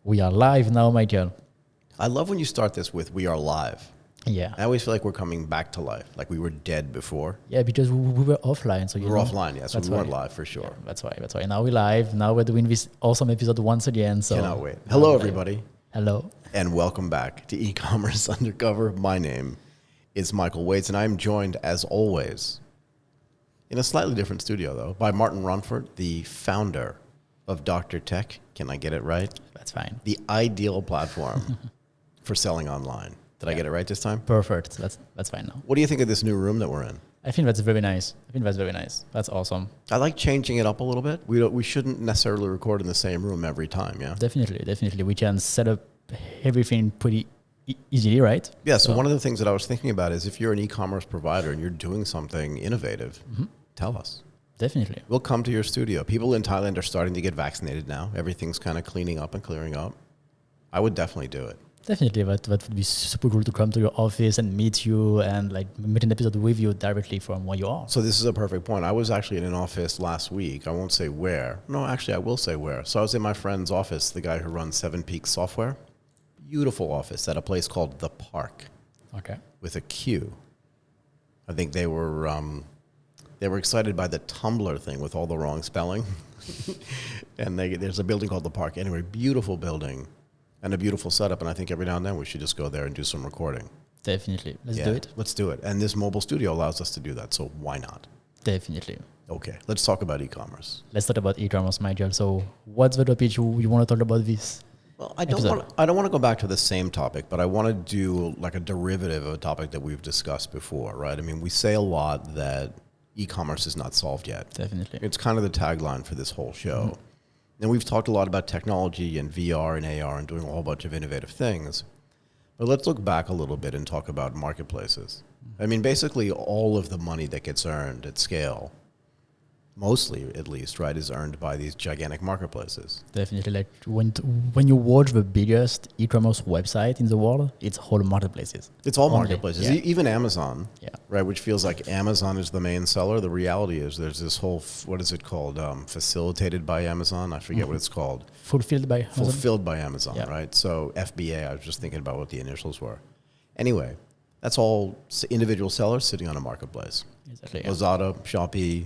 We are live now, Michael. I love when you start this with "we are live." Yeah. I always feel like we're coming back to life, like we were dead before. Yeah, because we were offline. So We were offline, yeah, so we weren't live for sure. Yeah, that's why. Now we're live. Now we're doing this awesome episode once again. So Cannot wait. Hello, everybody. Hello. And welcome back to eCommerce Undercover. My name is Michael Waitze, and I'm joined, as always, in a slightly different studio, though, by Martin Ronfort, the founder of DrTech. Can I get it right? That's fine. The ideal platform for selling online. Did I get it right this time? Perfect. That's fine now. What do you think of this new room that we're in? I think that's very nice. That's awesome. I like changing it up a little bit. We shouldn't necessarily record in the same room every time, yeah? Definitely. We can set up everything pretty easily, right? Yeah, so one of the things that I was thinking about is if you're an e-commerce provider and you're doing something innovative, tell us. Definitely. We'll come to your studio. People in Thailand are starting to get vaccinated now. Everything's kind of cleaning up and clearing up. I would definitely do it. Definitely, that would be super cool to come to your office and meet you and like make an episode with you directly from where you are. So this is a perfect point. I was actually in an office last week. I won't say where. No, actually, I will say where. So I was in my friend's office, the guy who runs 7 Peaks Software. Beautiful office at a place called The Park. Okay. With a Q. I think they were excited by the Tumblr thing with all the wrong spelling. And there's a building called The Park. Anyway, beautiful building. And a beautiful setup, and I think every now and then we should just go there and do some recording. Definitely. Let's do it. Let's do it. And this mobile studio allows us to do that, so why not? Definitely. Okay, let's talk about e-commerce. Let's talk about e-commerce, Michael. So what's the topic you want to talk about this? Well, I don't want to go back to the same topic, but I want to do like a derivative of a topic that we've discussed before, right? I mean, we say a lot that e-commerce is not solved yet. Definitely. It's kind of the tagline for this whole show. Mm-hmm. And we've talked a lot about technology and VR and AR and doing a whole bunch of innovative things. But let's look back a little bit and talk about marketplaces. I mean, basically all of the money that gets earned at scale, mostly at least, right, is earned by these gigantic marketplaces. Definitely. Like when you watch the biggest e-commerce website in the world, it's all marketplaces. It's all marketplaces. Yeah. Even Amazon, right, which feels like Amazon is the main seller. The reality is there's this whole, what is it called, facilitated by Amazon? I forget what it's called. Fulfilled by Amazon? Fulfilled by Amazon, right? So FBA, I was just thinking about what the initials were. Anyway, that's all individual sellers sitting on a marketplace. Exactly. Lazada, Shopee,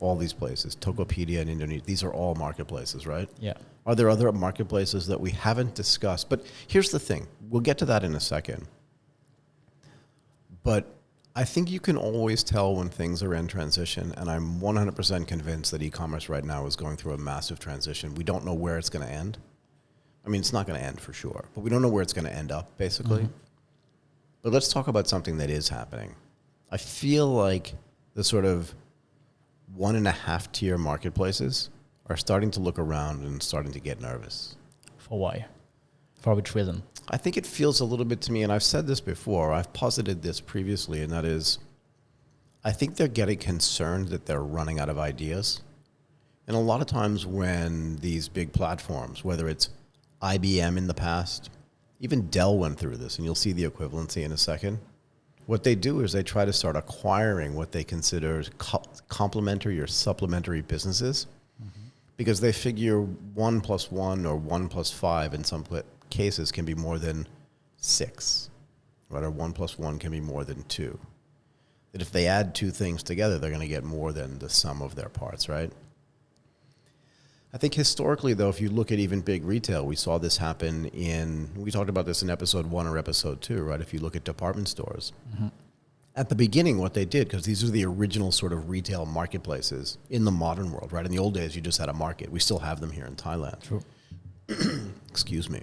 all these places, Tokopedia in Indonesia, these are all marketplaces, right? Yeah. Are there other marketplaces that we haven't discussed? But here's the thing. We'll get to that in a second. But I think you can always tell when things are in transition, and I'm 100% convinced that e-commerce right now is going through a massive transition. We don't know where it's going to end. I mean, it's not going to end for sure, but we don't know where it's going to end up, basically. But let's talk about something that is happening. I feel like the sort of 1.5 tier marketplaces are starting to look around and starting to get nervous. For why? For which reason? I think it feels a little bit to me, and I've said this before, I've posited this previously, and that is, I think they're getting concerned that they're running out of ideas. And a lot of times when these big platforms, whether it's IBM in the past, even Dell went through this, and you'll see the equivalency in a second. What they do is they try to start acquiring what they consider complementary or supplementary businesses because they figure 1 + 1 or 1 + 5 in some cases can be more than 6, right? Or 1 + 1 can be more than 2. That if they add 2 things together, they're going to get more than the sum of their parts, right? I think historically, though, if you look at even big retail, we saw this happen we talked about this in episode 1 or episode 2, right? If you look at department stores. At the beginning, what they did, because these are the original sort of retail marketplaces in the modern world, right? In the old days, you just had a market. We still have them here in Thailand. True. Excuse me.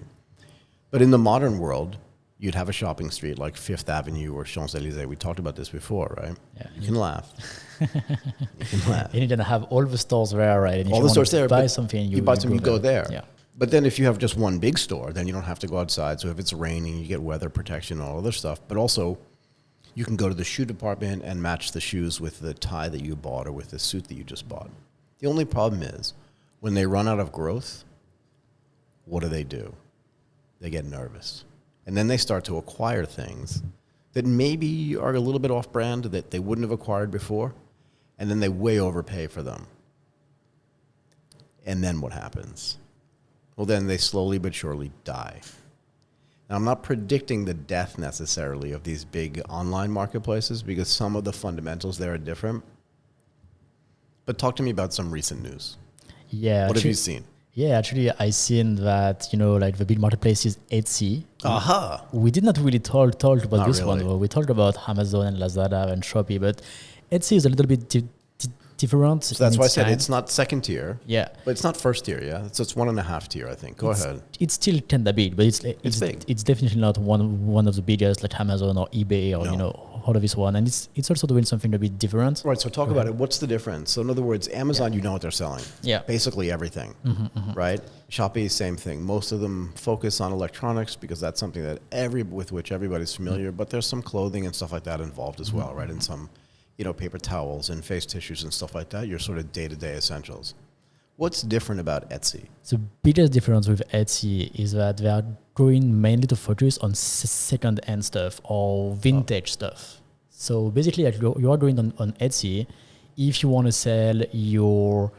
But in the modern world, you'd have a shopping street like Fifth Avenue or Champs-Élysées. We talked about this before, right? Yeah. You can laugh. You can laugh. You need to have all the stores there, right? And all the stores there. Buy something, you buy something, you go there. Yeah. But then if you have just one big store, then you don't have to go outside. So if it's raining, you get weather protection and all other stuff. But also, you can go to the shoe department and match the shoes with the tie that you bought or with the suit that you just bought. The only problem is, when they run out of growth, what do? They get nervous. And then they start to acquire things that maybe are a little bit off-brand that they wouldn't have acquired before, and then they way overpay for them. And then what happens? well, then they slowly but surely die. Now, I'm not predicting the death necessarily of these big online marketplaces because some of the fundamentals there are different. But talk to me about some recent news. Yeah. What have you seen? Yeah, actually, I seen that, like the big marketplaces, Etsy. Aha. We did not really talk about Not this really. one. We talked about Amazon and Lazada and Shopee, but Etsy is a little bit different. So that's why I said kind. it's not second tier. Yeah. But it's not first tier, yeah? So it's 1.5 tier, I think. Go ahead. It's still kinda big, but it's big. It's definitely not one of the biggest like Amazon or eBay or all of this one, and it's also doing something a bit different. Right, so talk about it. What's the difference? So in other words, Amazon, you know what they're selling. Yeah. Basically everything, right? Shopee, same thing. Most of them focus on electronics because that's something that with which everybody's familiar, but there's some clothing and stuff like that involved as well, right? And some, paper towels and face tissues and stuff like that, your sort of day-to-day essentials. What's different about Etsy? The biggest difference with Etsy is that they are going mainly to focus on second-hand stuff or vintage stuff. So basically, like you are going on Etsy, if you want to sell your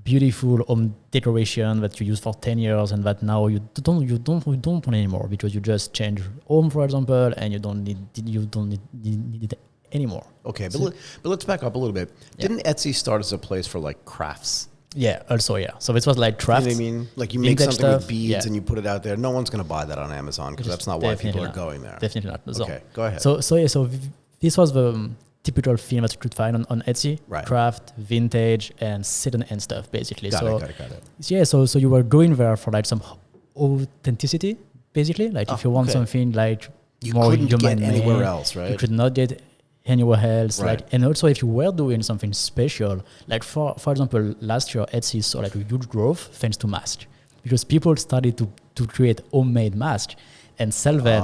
beautiful home decoration that you use for 10 years and that now you don't want anymore because you just change home, for example, and you don't need it anymore. Okay, but let's back up a little bit. Didn't Etsy start as a place for like crafts? Yeah, also, yeah. So this was like craft. You know what I mean? Like you make something stuff, with beads and you put it out there. No one's going to buy that on Amazon because that's not why people are going there. Definitely not. So, okay, go ahead. So this was the typical theme that you could find on Etsy. Right. Craft, vintage, and second-hand stuff, basically. Got it. Yeah, so you were going there for like some authenticity, basically. Like if you want something like you more couldn't human get anywhere else, right? You could not get anywhere else. Right. And also if you were doing something special, like for example, last year Etsy saw like a huge growth thanks to masks because people started to create homemade masks and sell them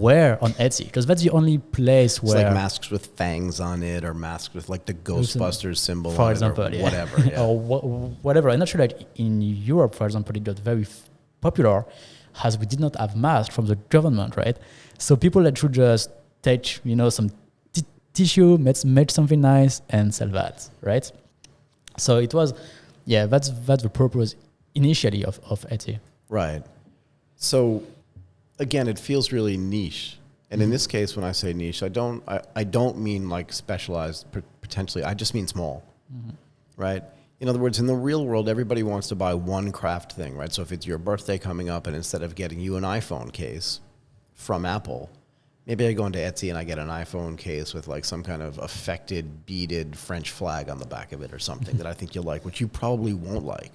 where on Etsy because that's the only place where it's like masks with fangs on it or masks with like the Ghostbusters symbol for on example, it or whatever. Yeah. or whatever. I'm not sure like in Europe, for example, it got very popular as we did not have masks from the government, right? So people that should just take, some tissue, make something nice and sell that, right? So it was, that's the purpose initially of Etsy. Right. So again, it feels really niche. And in this case, when I say niche, I don't mean like specialized potentially. I just mean small, right? In other words, in the real world, everybody wants to buy one craft thing, right? So if it's your birthday coming up and instead of getting you an iPhone case from Apple, maybe I go into Etsy and I get an iPhone case with like some kind of affected, beaded French flag on the back of it or something that I think you'll like, which you probably won't like,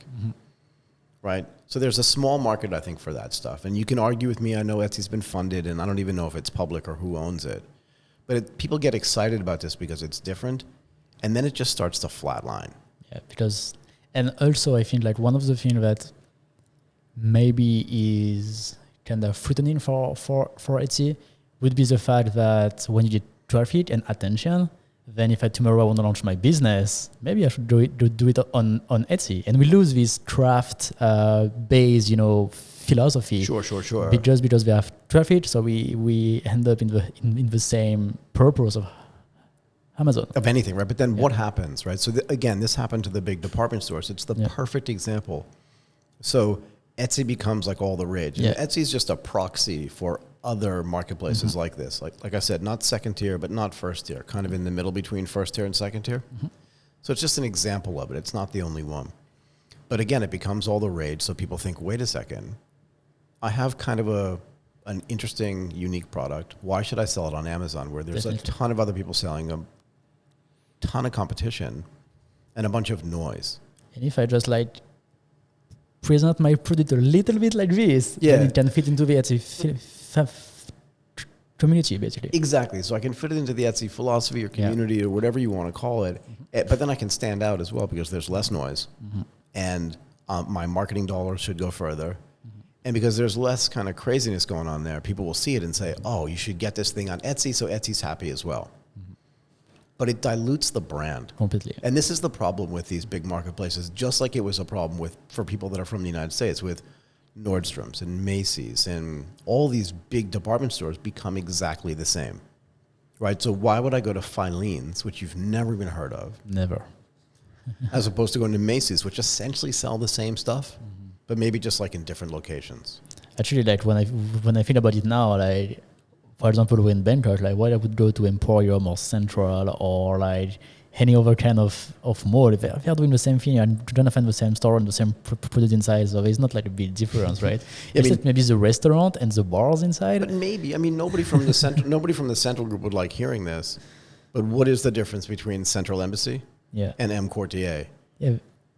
right? So there's a small market, I think, for that stuff. And you can argue with me. I know Etsy's been funded and I don't even know if it's public or who owns it. But people get excited about this because it's different. And then it just starts to flatline. Yeah, and also I think like one of the things that maybe is kind of threatening for Etsy would be the fact that when you get traffic and attention, then if I tomorrow want to launch my business, maybe I should do it on Etsy, and we lose this craft based philosophy. Sure. Just because we have traffic, so we end up in the same purpose of Amazon. Of anything, right? But then what happens, right? So again, this happened to the big department stores. It's the perfect example. So Etsy becomes like all the rage. And Etsy is just a proxy for other marketplaces like this. Like I said, not second tier, but not first tier, kind of in the middle between first tier and second tier. So it's just an example of it. It's not the only one. But again, it becomes all the rage. So people think, wait a second, I have kind of an interesting, unique product. Why should I sell it on Amazon where there's a ton of other people selling them? Ton of competition and a bunch of noise. And if I just like present my product a little bit like this, then it can fit into the Etsy community, basically. Exactly. So I can fit it into the Etsy philosophy or community or whatever you want to call it. But then I can stand out as well because there's less noise and my marketing dollars should go further. And because there's less kind of craziness going on there, people will see it and say, oh, you should get this thing on Etsy, so Etsy's happy as well. But it dilutes the brand completely. And this is the problem with these big marketplaces, just like it was a problem for people that are from the United States with Nordstrom's and Macy's and all these big department stores become exactly the same, right? So why would I go to Filene's, which you've never even heard of? Never. As opposed to going to Macy's, which essentially sell the same stuff, but maybe just like in different locations. Actually, like when I think about it now, like for example, in Bangkok, like why I would go to Emporium or Central or like any other kind of mall, they're doing the same thing and you're gonna find the same store and the same product inside. So it's not like a big difference, right? Except maybe the restaurant and the bars inside. But maybe, I mean, nobody from the Central group would like hearing this. But what is the difference between Central Embassy and M Courtier? Yeah.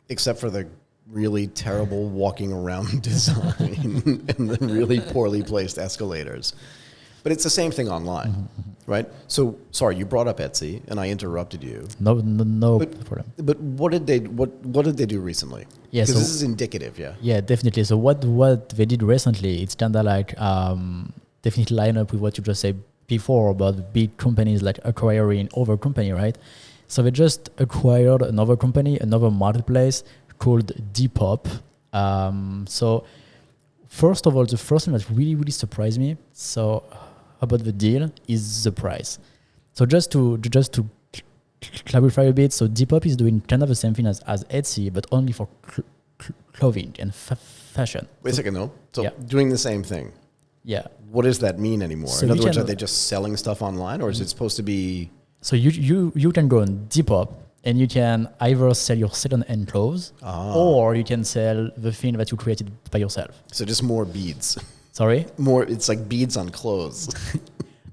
Except for the really terrible walking around design and the really poorly placed escalators. But it's the same thing online, right? So, sorry, you brought up Etsy, and I interrupted you. No problem. But what did they do recently? Yeah, because this is indicative, yeah. Yeah, definitely. So what they did recently, it's kind of like definitely line up with what you just said before about big companies like acquiring other company, right? So they just acquired another company, another marketplace called Depop. So first of all, the first thing that really surprised me about the deal is the price. So just to clarify a bit, so Depop is doing kind of the same thing as Etsy, but only for clothing and fashion. Wait a second, though. So doing the same thing. Yeah. What does that mean anymore? So in other words, are they just selling stuff online, or is it supposed to be? So you can go on Depop and you can either sell your second-hand clothes or you can sell the thing that you created by yourself. So just more beads. Sorry? It's like beads on clothes.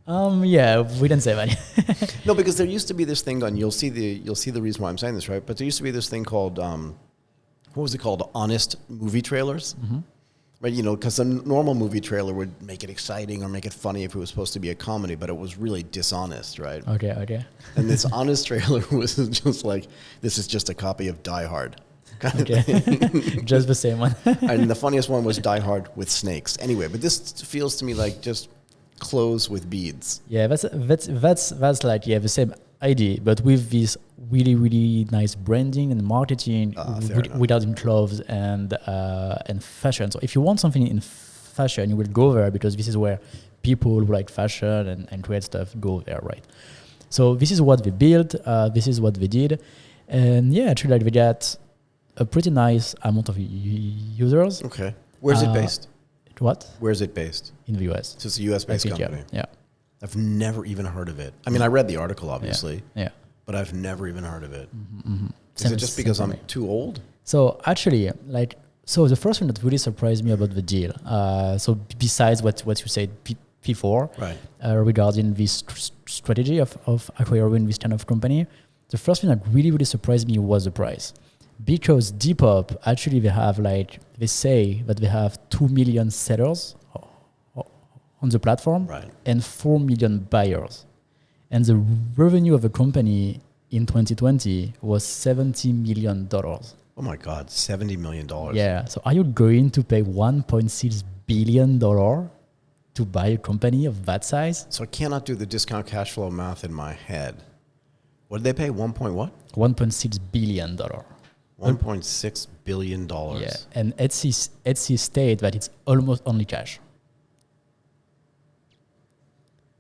Yeah, we didn't say that. No, because there used to be this thing you'll see the reason why I'm saying this, right? But there used to be this thing called what was it called? Honest movie trailers. Mm-hmm. Right, you know, because a normal movie trailer would make it exciting or make it funny if it was supposed to be a comedy, but it was really dishonest, right? Okay. And this honest trailer was just like, this is just a copy of Die Hard. Kind of thing. Just the same one. And the funniest one was Die Hard with snakes. Anyway, but this feels to me like just clothes with beads. Yeah, that's like the same idea, but with this really nice branding and marketing without in clothes and fashion. So if you want something in fashion, you will go there because this is where people who like fashion and create stuff go there, right? So this is what they built. This is what they did, and yeah, actually, like they got a pretty nice amount of users. Okay, where's it based? What? Where is it based? In the US. So it's a US-based company. Yeah. I've never even heard of it. I mean, I read the article, obviously. Yeah. But I've never even heard of it. Mm-hmm. Is it just because I'm too old? So actually, so the first thing that really surprised me about the deal, so besides what you said before, right, regarding this strategy of acquiring this kind of company, the first thing that really surprised me was the price. Because Depop, actually they say that they have 2 million sellers on the platform, right, and 4 million buyers. And the revenue of the company in 2020 was $70 million. Oh my God, $70 million. Yeah. So are you going to pay $1.6 billion to buy a company of that size? So I cannot do the discount cash flow math in my head. What did they pay? $1.6 billion. $1.6 billion. Yeah. And Etsy state that it's almost only cash.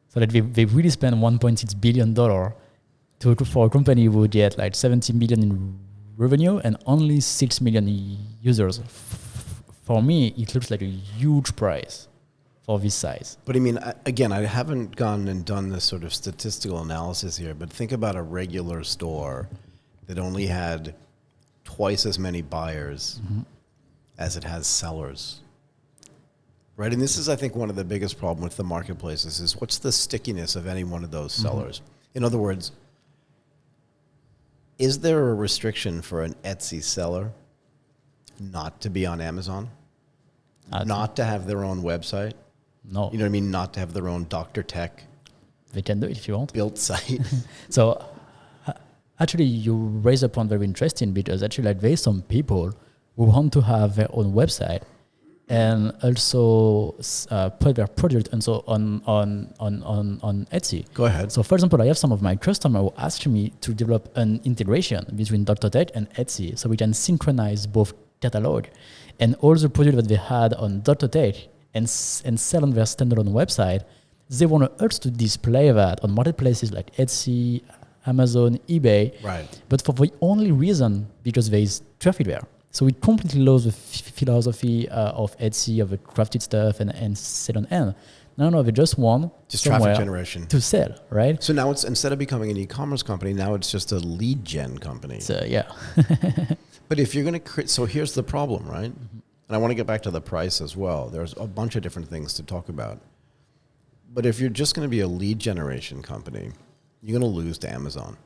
So that they really spend $1.6 billion for a company who would get like 70 million in revenue and only 6 million users. For me, it looks like a huge price for this size. But I mean, again, I haven't gone and done this sort of statistical analysis here, but think about a regular store that only had twice as many buyers as it has sellers. Right, and this is, I think, one of the biggest problems with the marketplaces is what's the stickiness of any one of those sellers? In other words, is there a restriction for an Etsy seller not to be on Amazon? Not to have their own website? No. You know what I mean? Not to have their own DrTech? They can do it if you want. Built site? So, actually, you raise a point very interesting because actually, there's some people who want to have their own website and also put their product and so on Etsy. Go ahead. So, for example, I have some of my customers who asked me to develop an integration between DrTech and Etsy, so we can synchronize both catalog and all the products that they had on DrTech and sell on their standalone website. They want to also display that on marketplaces like Etsy, Amazon, eBay. Right. But for the only reason because there is traffic there. So we completely lost the philosophy of Etsy, of the crafted stuff and sell on end. No, they just want just traffic generation to sell, right? So now it's, instead of becoming an e-commerce company, now it's just a lead gen company. So yeah. But if you're going to create, so here's the problem, right? And I want to get back to the price as well. There's a bunch of different things to talk about. But if you're just going to be a lead generation company, you're going to lose to Amazon.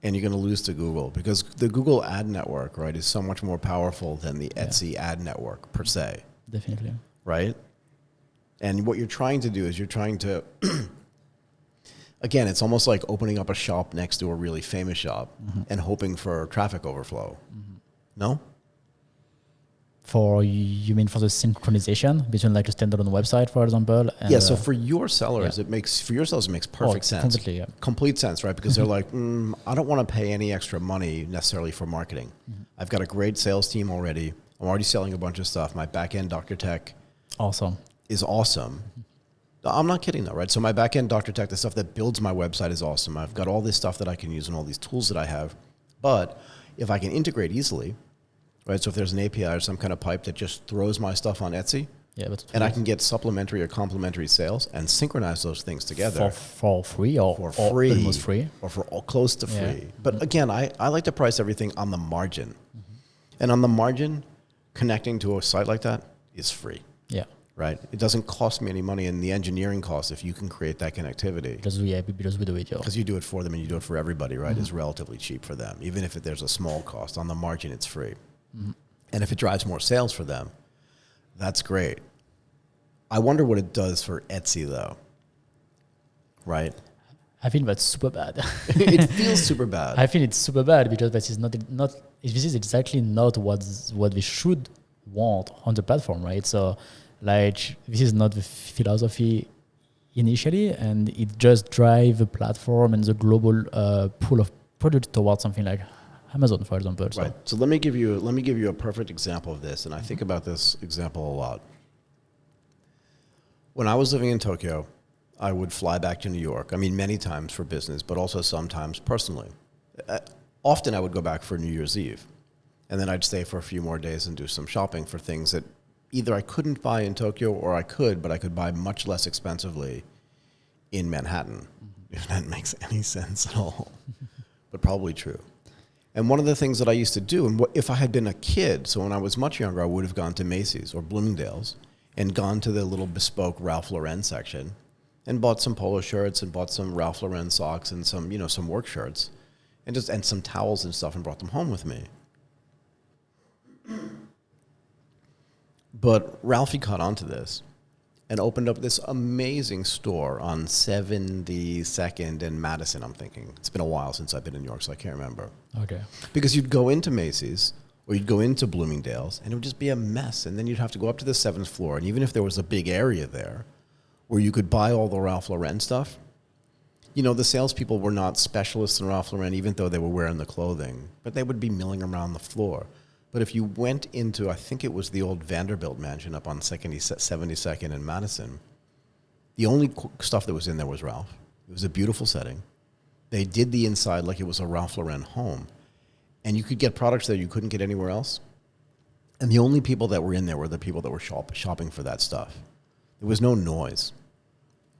And you're going to lose to Google, because the Google ad network, right, is so much more powerful than the Etsy ad network per se. Definitely. Right? And what you're trying to do is you're trying to, again, it's almost like opening up a shop next to a really famous shop and hoping for traffic overflow. No? You mean for the synchronization between like a standalone website, for example? And yeah, so for your sellers, it makes perfect sense. Completely, yeah. Complete sense, right? Because they're like, I don't want to pay any extra money necessarily for marketing. I've got a great sales team already. I'm already selling a bunch of stuff. My back-end DrTech is awesome. I'm not kidding though, right? So my back-end DrTech, the stuff that builds my website is awesome. I've got all this stuff that I can use and all these tools that I have. But if I can integrate easily, right? So if there's an API or some kind of pipe that just throws my stuff on Etsy, and I can get supplementary or complementary sales and synchronize those things together for free or almost free or for close to free. But again, I like to price everything on the margin, and on the margin, connecting to a site like that is free. Yeah. Right. It doesn't cost me any money in the engineering costs if you can create that connectivity. Because we do it. Because you do it for them and you do it for everybody, right? It's relatively cheap for them. Even if there's a small cost on the margin, it's free. And if it drives more sales for them, that's great. I wonder what it does for Etsy though. Right? I think that's super bad. It feels super bad. I think it's super bad because this is exactly not what we should want on the platform, right? So like this is not the philosophy initially, and it just drives the platform and the global pool of products towards something like Amazon, for example. Right. So let me give you a perfect example of this, and I think about this example a lot. When I was living in Tokyo, I would fly back to New York. I mean, many times for business, but also sometimes personally. Often I would go back for New Year's Eve, and then I'd stay for a few more days and do some shopping for things that either I couldn't buy in Tokyo or I could, but I could buy much less expensively in Manhattan, if that makes any sense at all, but probably true. And one of the things that I used to do, and if I had been a kid, so when I was much younger, I would have gone to Macy's or Bloomingdale's and gone to the little bespoke Ralph Lauren section and bought some polo shirts and bought some Ralph Lauren socks and some work shirts and some towels and stuff and brought them home with me. But Ralphie caught on to this and opened up this amazing store on 72nd and Madison, I'm thinking. It's been a while since I've been in New York, so I can't remember. Okay. Because you'd go into Macy's or you'd go into Bloomingdale's and it would just be a mess. And then you'd have to go up to the 7th floor. And even if there was a big area there where you could buy all the Ralph Lauren stuff, the salespeople were not specialists in Ralph Lauren, even though they were wearing the clothing. But they would be milling around the floor. But if you went into, I think it was the old Vanderbilt mansion up on 72nd and Madison, the only stuff that was in there was Ralph. It was a beautiful setting. They did the inside like it was a Ralph Lauren home. And you could get products that you couldn't get anywhere else. And the only people that were in there were the people that were shopping for that stuff. There was no noise,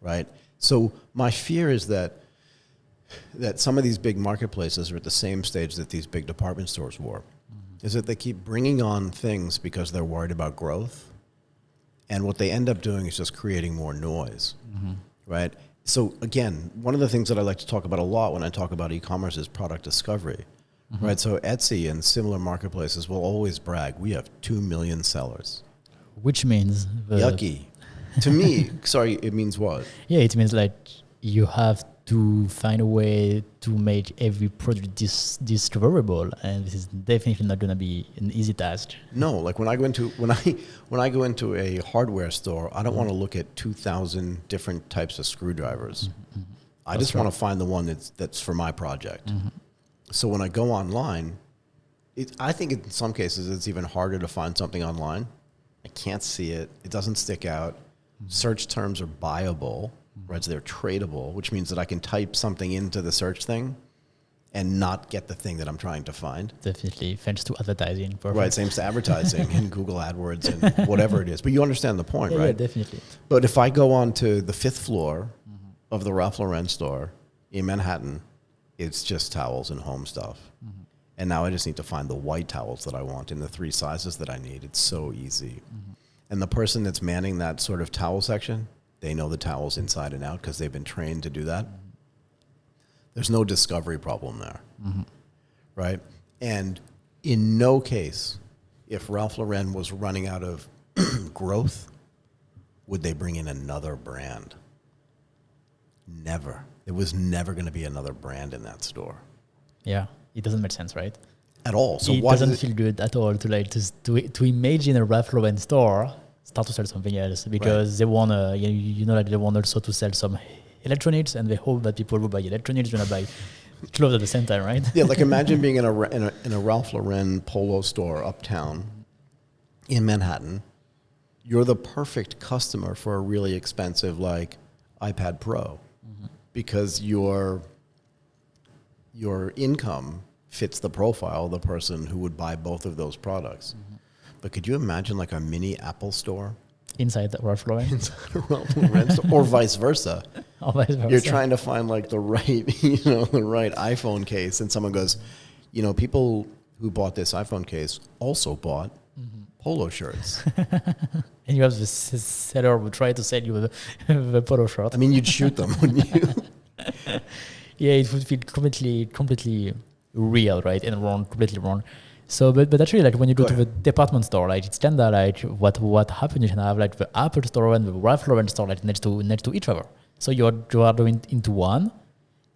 right? So my fear is that some of these big marketplaces are at the same stage that these big department stores were. Is that they keep bringing on things because they're worried about growth. And what they end up doing is just creating more noise, right? So again, one of the things that I like to talk about a lot when I talk about e-commerce is product discovery, right? So Etsy and similar marketplaces will always brag, we have 2 million sellers. Which means... Yucky. To me, sorry, it means what? Yeah, it means like you have to find a way to make every product discoverable, and this is definitely not going to be an easy task. No, like when I go into a hardware store, I don't want to look at 2,000 different types of screwdrivers. I just want to find the one that's for my project. So when I go online, I think in some cases it's even harder to find something online. I can't see it. It doesn't stick out. Search terms are buyable. Right, so they're tradable, which means that I can type something into the search thing and not get the thing that I'm trying to find. Definitely, thanks to advertising. Perfect. Right, same to advertising and Google AdWords and whatever it is. But you understand the point, right? Yeah, definitely. But if I go on to the 5th floor of the Ralph Lauren store in Manhattan, it's just towels and home stuff. And now I just need to find the white towels that I want in the 3 sizes that I need. It's so easy. And the person that's manning that sort of towel section, they know the towels inside and out because they've been trained to do that. There's no discovery problem there, right? And in no case, if Ralph Lauren was running out of growth, would they bring in another brand? Never. There was never going to be another brand in that store. Yeah, it doesn't make sense, right? At all. So it doesn't feel good at all to imagine a Ralph Lauren store start to sell something else because they want to, like they want also to sell some electronics, and they hope that people who buy electronics are going to buy clothes at the same time, right? Yeah, like imagine being in a Ralph Lauren polo store uptown in Manhattan. You're the perfect customer for a really expensive like iPad Pro because your income fits the profile of the person who would buy both of those products. But could you imagine like a mini Apple store? Inside the Ralph Lauren? Inside a Ralph Lauren store, or vice versa. Or vice versa. You're trying to find like the right, the right iPhone case, and someone goes, people who bought this iPhone case also bought polo shirts. And you have the seller who try to sell you the polo shirt. I mean, you'd shoot them, wouldn't you? Yeah, it would feel completely real, right? And wrong, completely wrong. So, but actually, like when you go to the department store, like it's kind of like what happens. You can have like the Apple store and the Ralph Lauren store like next to each other. So you are going into one.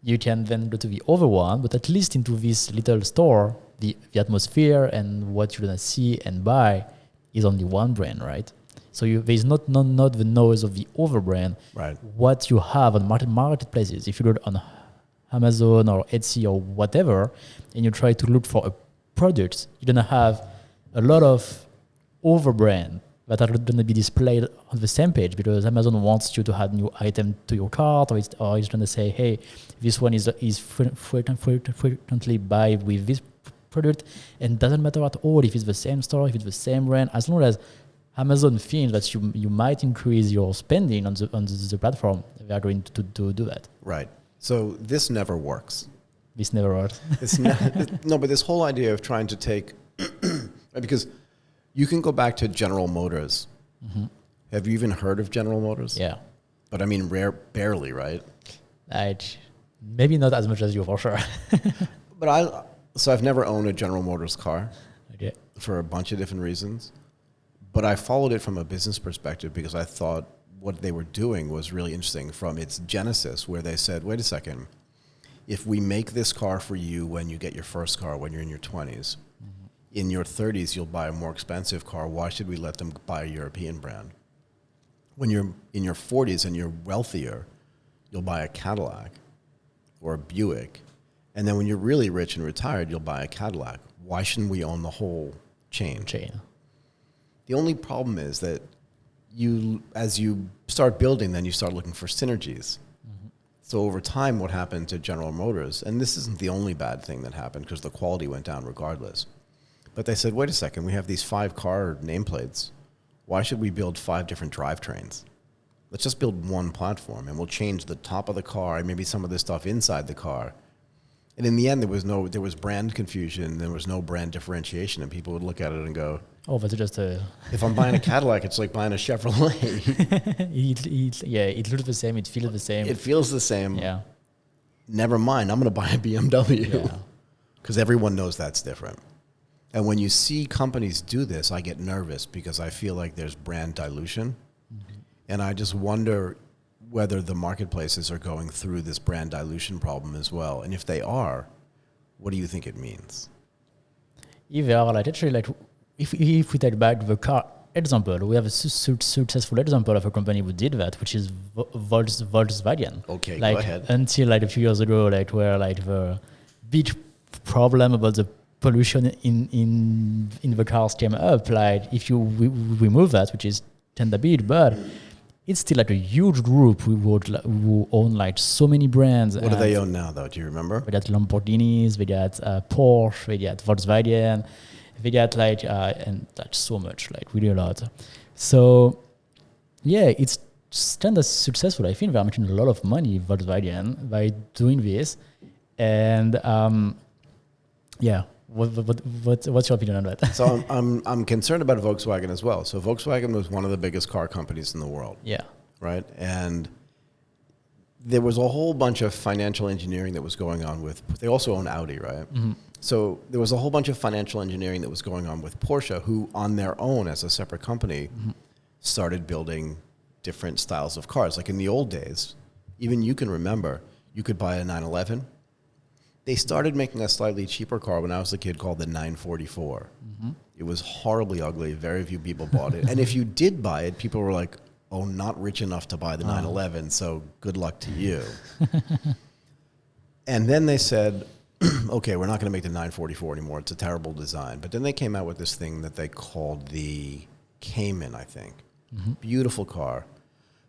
You can then go to the other one, but at least into this little store, the atmosphere and what you're gonna see and buy is only one brand, right? So there's not the noise of the other brand. Right. What you have on marketplaces, if you go on Amazon or Etsy or whatever, and you try to look for a product, you're gonna have a lot of over brand that are gonna be displayed on the same page because Amazon wants you to add new item to your cart, or it's gonna say, hey, this one is frequently buy with this product, and doesn't matter at all if it's the same store, if it's the same brand, as long as Amazon thinks that you might increase your spending on the platform, they are going to do that. Right. So this never works. This never works. No, but this whole idea of trying to take, because you can go back to General Motors. Have you even heard of General Motors? Yeah. But I mean, barely, right? Maybe not as much as you, for sure. But I've never owned a General Motors car Okay. for a bunch of different reasons. But I followed it from a business perspective because I thought what they were doing was really interesting from its genesis, where they said, wait a second, if we make this car for you when you get your first car, when you're in your 20s, in your 30s, you'll buy a more expensive car. Why should we let them buy a European brand? When you're in your 40s and you're wealthier, you'll buy a Cadillac or a Buick. And then when you're really rich and retired, you'll buy a Cadillac. Why shouldn't we own the whole chain? The only problem is that as you start building, then you start looking for synergies. So over time, what happened to General Motors, and this isn't the only bad thing that happened because the quality went down regardless, but they said, wait a second, we have these 5 car nameplates. Why should we build 5 different drivetrains? Let's just build one platform, and we'll change the top of the car and maybe some of the stuff inside the car. And in the end, there was brand confusion, there was no brand differentiation, and people would look at it and go, oh, that's just if I'm buying a Cadillac, it's like buying a Chevrolet. it looks the same, it feels the same. It feels the same. Yeah. Never mind, I'm going to buy a BMW. Because everyone knows that's different. And when you see companies do this, I get nervous because I feel like there's brand dilution. And I just wonder whether the marketplaces are going through this brand dilution problem as well. And if they are, what do you think it means? If they are, like, actually, like, if we take back the car example, we have a successful example of a company who did that, which is Volkswagen. Okay, like, go ahead. Until like a few years ago, like where like the big problem about the pollution in the cars came up. Like if you remove that, which is tend a bit, but it's still like a huge group who own like so many brands. What do they own now, though? Do you remember? We got Lamborghinis, we got Porsche, we got Volkswagen, we got like and that's so much, like really a lot. So yeah, it's kind of successful. I think they're making a lot of money, Volkswagen, by doing this. And yeah, what's your opinion on that? So I'm concerned about Volkswagen as well. So Volkswagen was one of the biggest car companies in the world. Yeah. Right? And there was a whole bunch of financial engineering that was going on with, they also own Audi, right? Mm-hmm. So there was a whole bunch of financial engineering that was going on with Porsche, who on their own as a separate company started building different styles of cars. Like in the old days, even you can remember, you could buy a 911. They started making a slightly cheaper car when I was a kid called the 944. Mm-hmm. It was horribly ugly. Very few people bought it. And if you did buy it, people were like, oh, not rich enough to buy the 911, so good luck to you. And then they said, okay, we're not going to make the 944 anymore. It's a terrible design. But then they came out with this thing that they called the Cayman, I think. Mm-hmm. Beautiful car.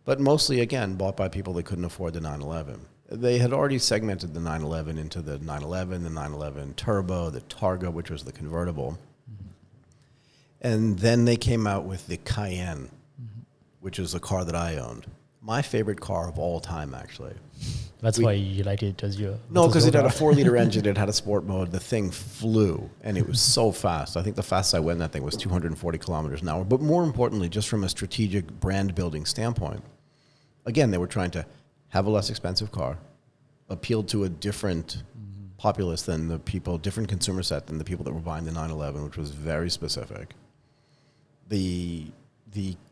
But mostly, again, bought by people that couldn't afford the 911. They had already segmented the 911 into the 911, the 911 Turbo, the Targa, which was the convertible. Mm-hmm. And then they came out with the Cayenne, which is a car that I owned. My favorite car of all time, actually. That's why you like it as your... No, because it had a 4-liter engine, it had a sport mode, the thing flew, and it was so fast. I think the fastest I went in that thing was 240 kilometers an hour. But more importantly, just from a strategic brand building standpoint, again, they were trying to have a less expensive car, appeal to a different populace than the people, different consumer set than the people that were buying the 911, which was very specific. The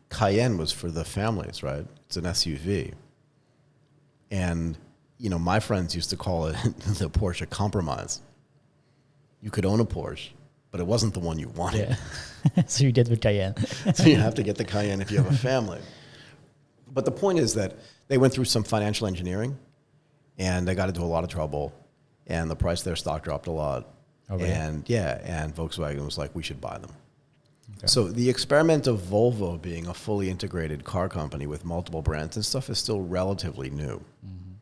Cayenne was for the families, right? It's an SUV. And, you know, my friends used to call it the Porsche compromise. You could own a Porsche, but it wasn't the one you wanted. Yeah. So you did with Cayenne. So you have to get the Cayenne if you have a family. But the point is that they went through some financial engineering, and they got into a lot of trouble, and the price of their stock dropped a lot. Oh, really? And Volkswagen was like, we should buy them. Okay. So the experiment of Volvo being a fully integrated car company with multiple brands and stuff is still relatively new. Mm-hmm.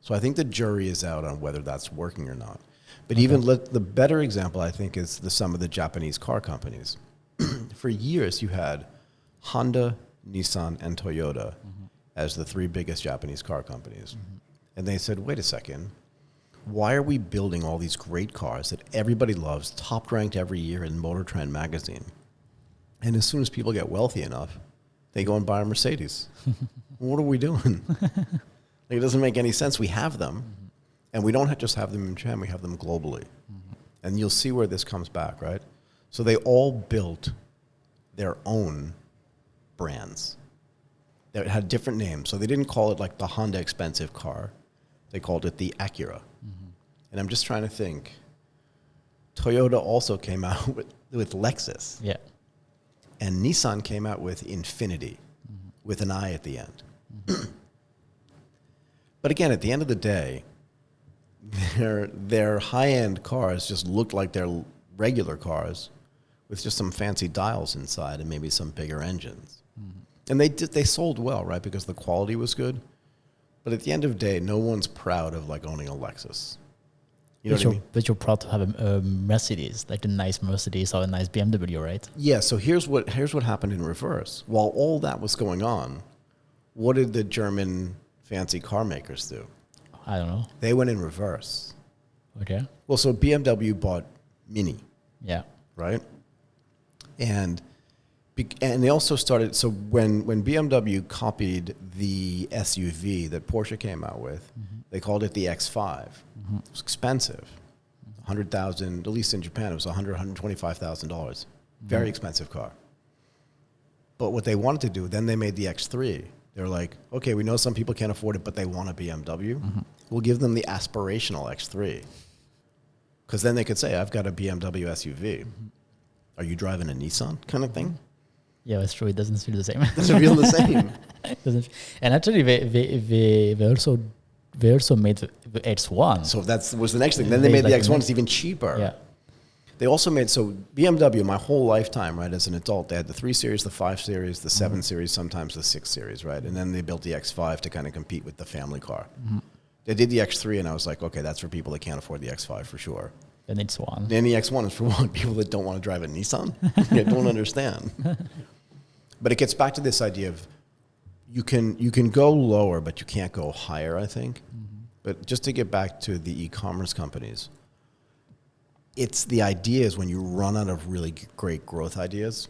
So I think the jury is out on whether that's working or not. But even the better example, I think, is some of the Japanese car companies. For years, you had Honda, Nissan, and Toyota as the 3 biggest Japanese car companies. Mm-hmm. And they said, wait a second, why are we building all these great cars that everybody loves, top ranked every year in Motor Trend magazine? And as soon as people get wealthy enough, they go and buy a Mercedes. What are we doing? It doesn't make any sense. We have them, and we don't just have them in Japan, we have them globally. Mm-hmm. And you'll see where this comes back, right? So they all built their own brands that had different names. So they didn't call it like the Honda expensive car. They called it the Acura. Mm-hmm. And I'm just trying to think. Toyota also came out with Lexus. Yeah. And Nissan came out with Infinity, with an I at the end. But again, at the end of the day, their high-end cars just looked like their regular cars with just some fancy dials inside and maybe some bigger engines. And they sold well, right, because the quality was good. But at the end of the day, no one's proud of like owning a Lexus. You know what I mean? But you're proud to have a Mercedes, like a nice Mercedes or a nice BMW, right? Yeah, so here's what happened in reverse. While all that was going on, what did the German fancy car makers do? I don't know. They went in reverse. Okay. Well, so BMW bought Mini. Yeah. Right? And they also started, so when BMW copied the SUV that Porsche came out with, they called it the X5. It was expensive. 100,000, at least in Japan, it was $125,000. Very expensive car. But what they wanted to do, then they made the X3. They were like, okay, we know some people can't afford it, but they want a BMW. We'll give them the aspirational X3. Because then they could say, I've got a BMW SUV. Are you driving a Nissan kind of thing? Yeah, that's true. It doesn't feel the same. It doesn't feel the same. And actually, they also made the X1. So that was the next thing. Then they made the X1. It's even cheaper. Yeah. They also made, so BMW, my whole lifetime, right, as an adult, they had the 3 Series, the 5 Series, the 7 Series, sometimes the 6 Series, right? And then they built the X5 to kind of compete with the family car. They did the X3, and I was like, okay, that's for people that can't afford the X5 for sure. And it's one. And the X1 is for one, people that don't want to drive a Nissan. They don't understand. But it gets back to this idea of you can go lower, but you can't go higher, I think. But just to get back to the e-commerce companies, it's the idea is when you run out of really great growth ideas,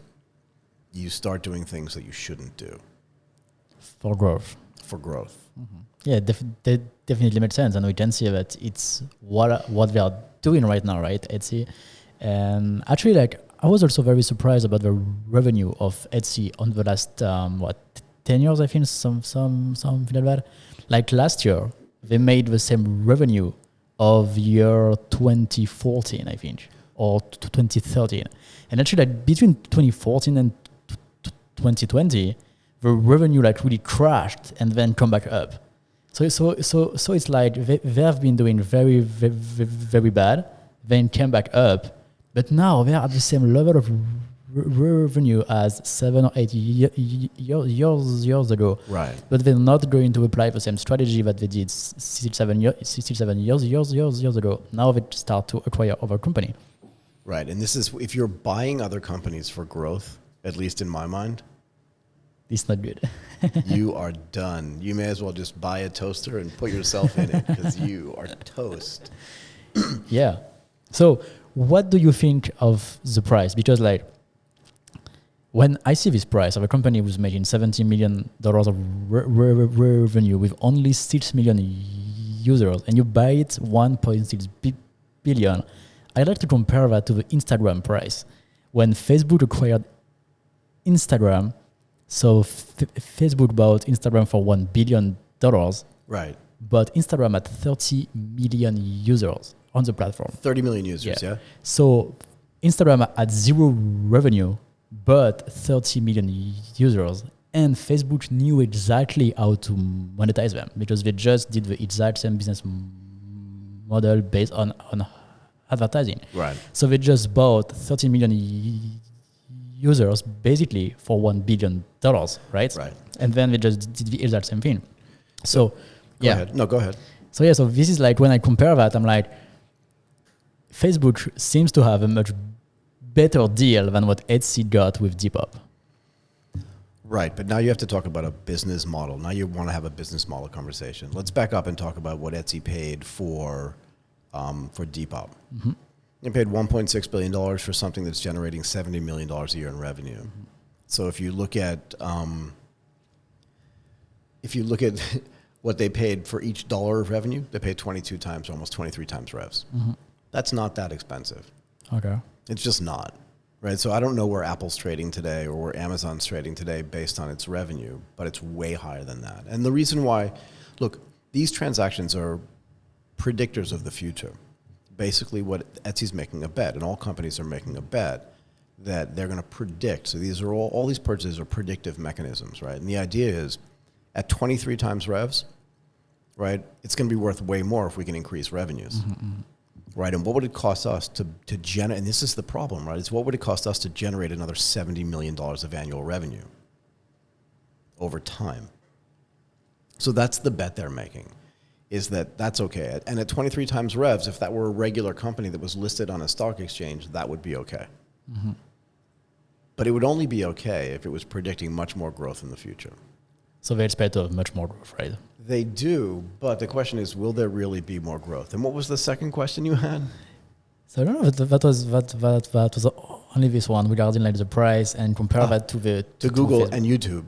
you start doing things that you shouldn't do. For growth. For growth. Yeah, that definitely makes sense. And we can see that it's what we are doing right now, right, Etsy? And actually, like, I was also very surprised about the revenue of Etsy on the last, 10 years, I think, something like that. Like last year, they made the same revenue of year 2014, I think, or 2013. And actually, like, between 2014 and 2020, the revenue like really crashed and then come back up. So it's like they have been doing very, very, very bad, then came back up, but now they are at the same level of revenue as 7 or 8 years ago. Right. But they're not going to apply the same strategy that they did 7 years ago. Now they start to acquire other company. Right. And this is, if you're buying other companies for growth, at least in my mind, it's not good. you are done. You may as well just buy a toaster and put yourself in it because you are toast. Yeah. So what do you think of the price? Because like when I see this price of a company who's making $70 million of revenue with only 6 million users and you buy it 1.6 billion, I like to compare that to the Instagram price. When Facebook acquired Instagram, so Facebook bought Instagram for $1 billion. Right. But Instagram had 30 million users on the platform. 30 million users, yeah. So Instagram had zero revenue, but 30 million users. And Facebook knew exactly how to monetize them because they just did the exact same business model based on advertising. Right. So they just bought 30 million users basically for $1 billion, right? Right. And then they just did the exact same thing. So go ahead. No, go ahead. So so this is like when I compare that, I'm like, Facebook seems to have a much better deal than what Etsy got with Depop. Right, but now you have to talk about a business model. Now you want to have a business model conversation. Let's back up and talk about what Etsy paid for Depop. They paid $1.6 billion for something that's generating $70 million a year in revenue. So if you look at what they paid for each dollar of revenue, they paid 22 times, almost 23 times revs. That's not that expensive. Okay. It's just not, right? So I don't know where Apple's trading today or where Amazon's trading today based on its revenue, but it's way higher than that. And the reason why, look, these transactions are predictors of the future. Basically what Etsy's making a bet, and all companies are making a bet, that they're going to predict. So these are all these purchases are predictive mechanisms, right? And the idea is at 23 times revs, right, it's going to be worth way more if we can increase revenues. Right, and what would it cost us to generate, and this is the problem, right, is what would it cost us to generate another $70 million of annual revenue over time? So that's the bet they're making, is that that's okay. And at 23 times revs, if that were a regular company that was listed on a stock exchange, that would be okay. But it would only be okay if it was predicting much more growth in the future. So they expect to have much more growth, right? They do, but the question is, will there really be more growth? And what was the second question you had? So I don't know, that was only this one regarding like the price and compare that to Google Facebook. and YouTube.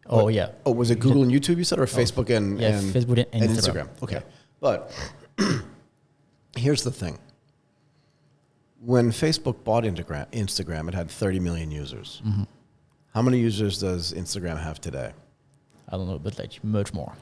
Oh, yeah. Oh, was it Google and YouTube you said, or Facebook and Facebook and Instagram. Okay. Yeah. But here's the thing. When Facebook bought Instagram, it had 30 million users. How many users does Instagram have today? I don't know, but like much more.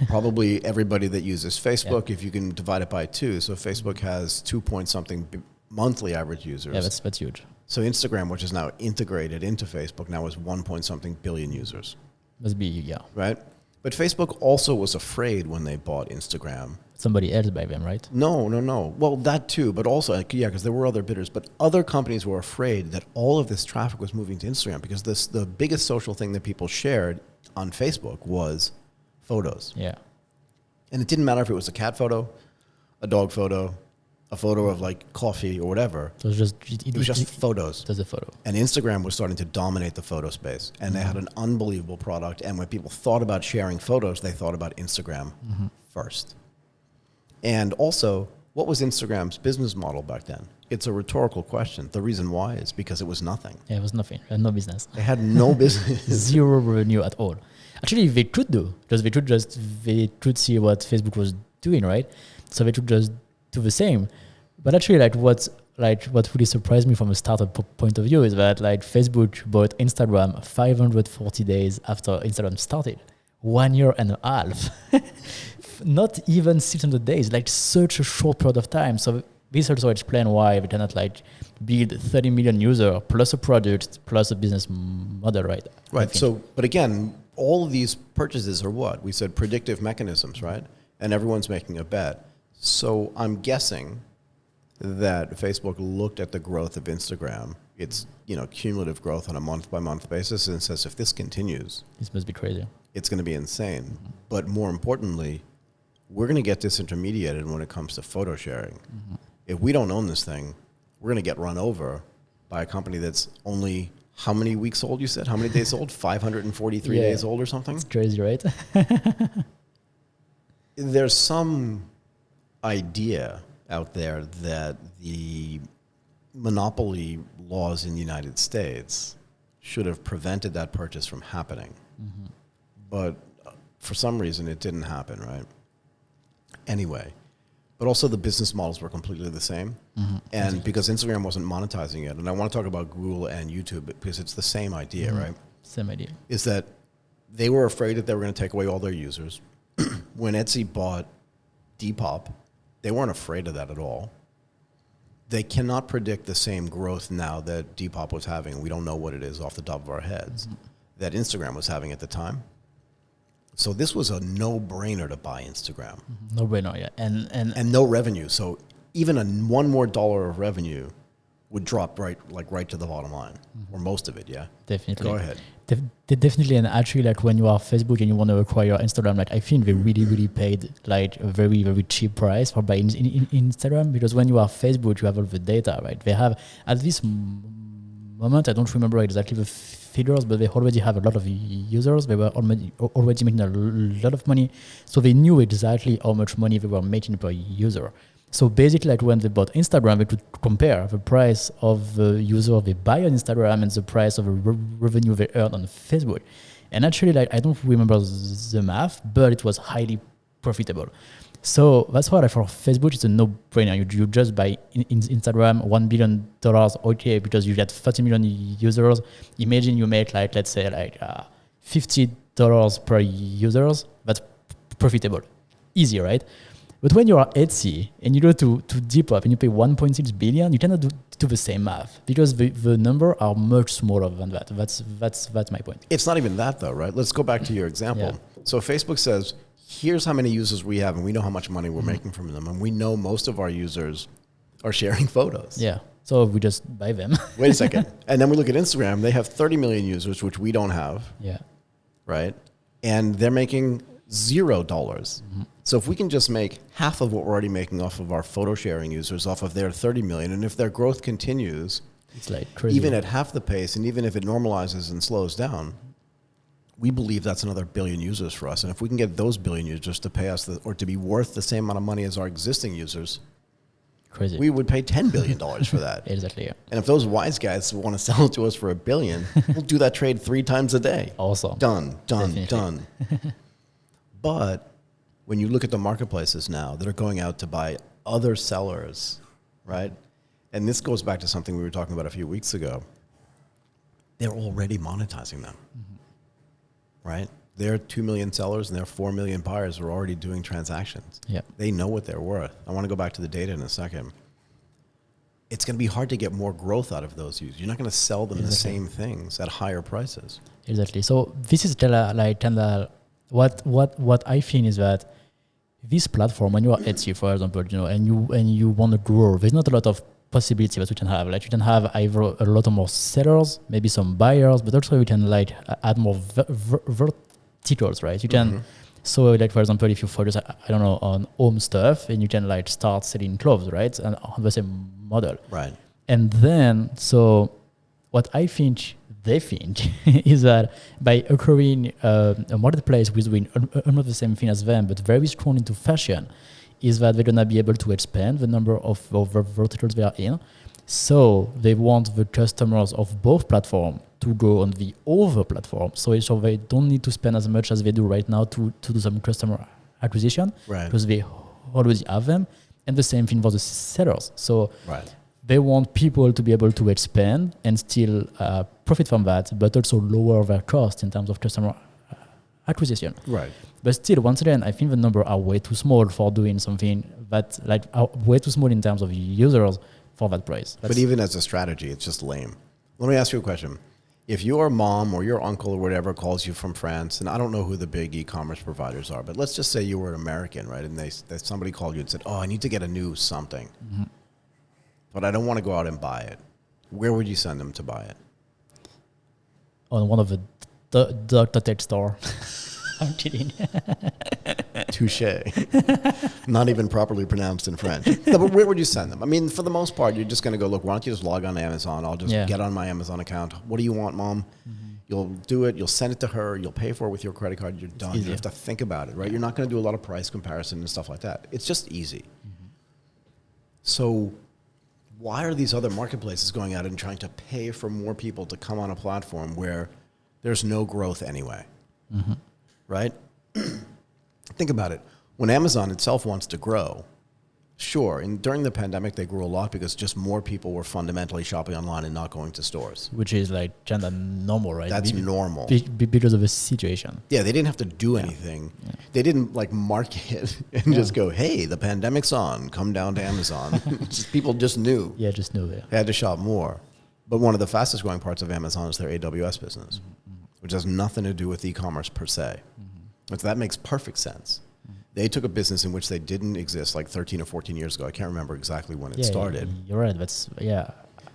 Probably everybody that uses Facebook, if you can divide it by 2. So Facebook has 2 point something monthly average users. Yeah, that's huge. So Instagram, which is now integrated into Facebook, now has 1 point something billion users. Must be, yeah. Right? But Facebook also was afraid when they bought Instagram somebody else buy them, right? No. Well, that too, but also, because there were other bidders, but other companies were afraid that all of this traffic was moving to Instagram because the biggest social thing that people shared on Facebook was photos. Yeah. And it didn't matter if it was a cat photo, a dog photo, a photo of like coffee or whatever. So it was just photos. Just a photo. And Instagram was starting to dominate the photo space. And they had an unbelievable product. And when people thought about sharing photos, they thought about Instagram first. And also, what was Instagram's business model back then? It's a rhetorical question. The reason why is because it was nothing. Yeah, it was nothing. They had no business. They had no business. Zero revenue at all. Actually, they could do. They could see what Facebook was doing, right? So they could just do the same. But actually, what really surprised me from a startup point of view is that like Facebook bought Instagram 540 days after Instagram started. 1 year and a half. Not even 600 days, like such a short period of time. So this also explains why we cannot like build 30 million users plus a product plus a business model, right? Right. So, but again, all of these purchases are what? We said predictive mechanisms, right? And everyone's making a bet. So I'm guessing that Facebook looked at the growth of Instagram, its cumulative growth on a month-by-month basis, and says, if this continues, this must be crazy. It's going to be insane. But more importantly, we're going to get disintermediated when it comes to photo sharing. If we don't own this thing, we're going to get run over by a company that's only how many weeks old, you said? How many days old? 543 days old or something? It's crazy, right? There's some idea out there that the monopoly laws in the United States should have prevented that purchase from happening. But for some reason, it didn't happen, right? Anyway, but also the business models were completely the same. And because Instagram wasn't monetizing it, and I want to talk about Google and YouTube because it's the same idea, right? Same idea. Is that they were afraid that they were going to take away all their users. When Etsy bought Depop, they weren't afraid of that at all. They cannot predict the same growth now that Depop was having. We don't know what it is off the top of our heads that Instagram was having at the time. So this was a no-brainer to buy Instagram. No-brainer, yeah. And no revenue. So even one more dollar of revenue would drop right to the bottom line, or most of it, yeah? Definitely. Go ahead. Definitely, and actually, like when you are Facebook and you want to acquire Instagram, like I think they really paid like a very, very cheap price for buying in Instagram, because when you are Facebook, you have all the data, right? They have, at this moment, I don't remember exactly the figures, but they already have a lot of users. They were already making a lot of money, so they knew exactly how much money they were making per user. So basically, like when they bought Instagram, they could compare the price of the user they buy on Instagram and the price of the revenue they earn on Facebook. And actually, like I don't remember the math, but it was highly profitable. So that's why for Facebook, it's a no-brainer. You just buy in Instagram $1 billion, okay, because you get 30 million users. Imagine you make like, let's say like $50 per users. That's profitable. Easy, right? But when you are Etsy and you go to Depop and you pay 1.6 billion, you cannot do the same math because the number are much smaller than that. That's my point. It's not even that though, right? Let's go back to your example. Yeah. So Facebook says, here's how many users we have and we know how much money we're making from them. And we know most of our users are sharing photos. Yeah. So we just buy them. Wait a second. And then we look at Instagram. They have 30 million users, which we don't have. Yeah. Right? And they're making $0. So if we can just make half of what we're already making off of our photo sharing users off of their 30 million, and if their growth continues, it's like crazy. Even at half the pace, and even if it normalizes and slows down, we believe that's another billion users for us. And if we can get those billion users to pay us or to be worth the same amount of money as our existing users, crazy. We would pay $10 billion for that. Exactly, yeah. And if those wise guys want to sell it to us for $1 billion, we'll do that trade 3 times a day. Also. Done. Definitely. But when you look at the marketplaces now that are going out to buy other sellers, right? And this goes back to something we were talking about a few weeks ago. They're already monetizing them, right? Their 2 million sellers and their 4 million buyers are already doing transactions. Yeah. They know what they're worth. I want to go back to the data in a second. It's going to be hard to get more growth out of those users. You're not going to sell them the same things at higher prices. Exactly. So this is what I think is that this platform, when you are Etsy, for example, and you want to grow, there's not a lot of possibility that you can have. Like you can have either a lot of more sellers, maybe some buyers, but also you can like add more verticals, right? You can, so like for example, if you focus, I don't know, on home stuff, and you can like start selling clothes, right? And on the same model. Right. And then, so what I think they think is that by acquiring a marketplace who's doing almost the same thing as them, but very strong into fashion, is that they're going to be able to expand the number of verticals they are in. So they want the customers of both platforms to go on the other platform. So they don't need to spend as much as they do right now to do some customer acquisition, because they already have them. And the same thing for the sellers. So they want people to be able to expand and still profit from that, but also lower their cost in terms of customer acquisition. Right. But still, once again, I think the numbers are way too small for doing something that, like, are way too small in terms of users for that price. But even as a strategy, it's just lame. Let me ask you a question. If your mom or your uncle or whatever calls you from France, and I don't know who the big e-commerce providers are, but let's just say you were an American, right? And somebody called you and said, "Oh, I need to get a new something, but I don't want to go out and buy it." Where would you send them to buy it? On one of the DrTech store. I'm kidding. Touche. Not even properly pronounced in French. No, but where would you send them? I mean, for the most part, you're just going to go, look, why don't you just log on to Amazon? I'll just get on my Amazon account. What do you want, Mom? You'll do it. You'll send it to her. You'll pay for it with your credit card. You're done. You don't have to think about it, right? You're not going to do a lot of price comparison and stuff like that. It's just easy. So why are these other marketplaces going out and trying to pay for more people to come on a platform where there's no growth anyway? Right? Think about it. When Amazon itself wants to grow, sure, and during the pandemic, they grew a lot because just more people were fundamentally shopping online and not going to stores. Which is like kind of normal, right? That's normal. Because of the situation. Yeah, they didn't have to do anything. They didn't like market and just go, hey, the pandemic's on, come down to Amazon. People just knew. Yeah, just knew. Yeah. They had to shop more. But one of the fastest growing parts of Amazon is their AWS business, which has nothing to do with e-commerce per se. So that makes perfect sense. They took a business in which they didn't exist like 13 or 14 years ago. I can't remember exactly when it started. You're right. That's,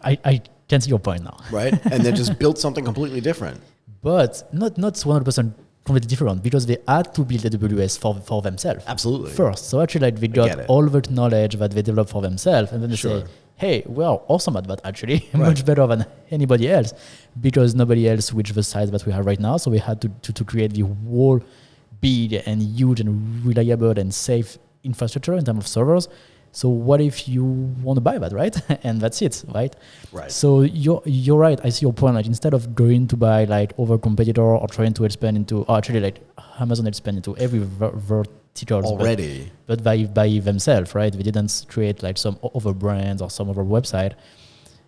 I can see your point now. Right? And they just built something completely different. But not 100% completely different, because they had to build AWS for themselves. Absolutely. First. So actually, like, they got all the knowledge that they developed for themselves. And then they say, hey, we are awesome at that, actually. Much better than anybody else, because nobody else reached the size that we have right now. So we had to create the whole big and huge and reliable and safe infrastructure in terms of servers. So what if you want to buy that, right? And that's it, right? Right. So you're right. I see your point. Like, instead of going to buy like other competitor or trying to expand into, actually like Amazon expand into every vertical already, but by themselves, right? They didn't create like some other brands or some other website.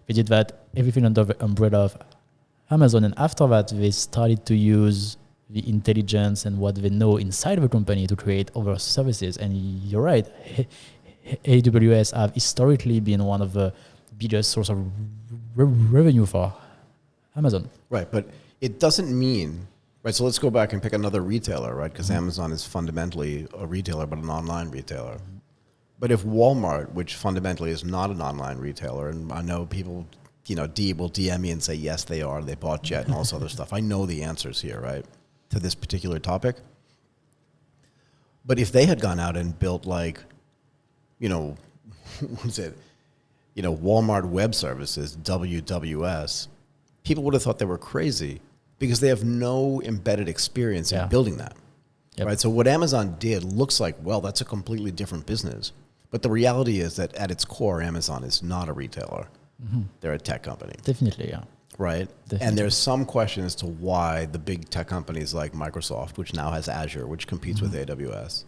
They did that everything under the umbrella of Amazon, and after that they started to use the intelligence and what they know inside the company to create other services. And you're right, AWS have historically been one of the biggest source of revenue for Amazon. Right, but it doesn't mean, right, so let's go back and pick another retailer, right, because Amazon is fundamentally a retailer but an online retailer. But if Walmart, which fundamentally is not an online retailer, and I know people, will DM me and say, yes, they are, they bought Jet and all this other stuff. I know the answers here, right, to this particular topic. But if they had gone out and built like, what is it? Walmart Web Services, WWS, people would have thought they were crazy because they have no embedded experience in building that. Yep. Right? So what Amazon did looks like, well, that's a completely different business. But the reality is that at its core, Amazon is not a retailer. They're a tech company. Definitely, yeah. Right? Definitely. And there's some question as to why the big tech companies like Microsoft, which now has Azure, which competes with AWS,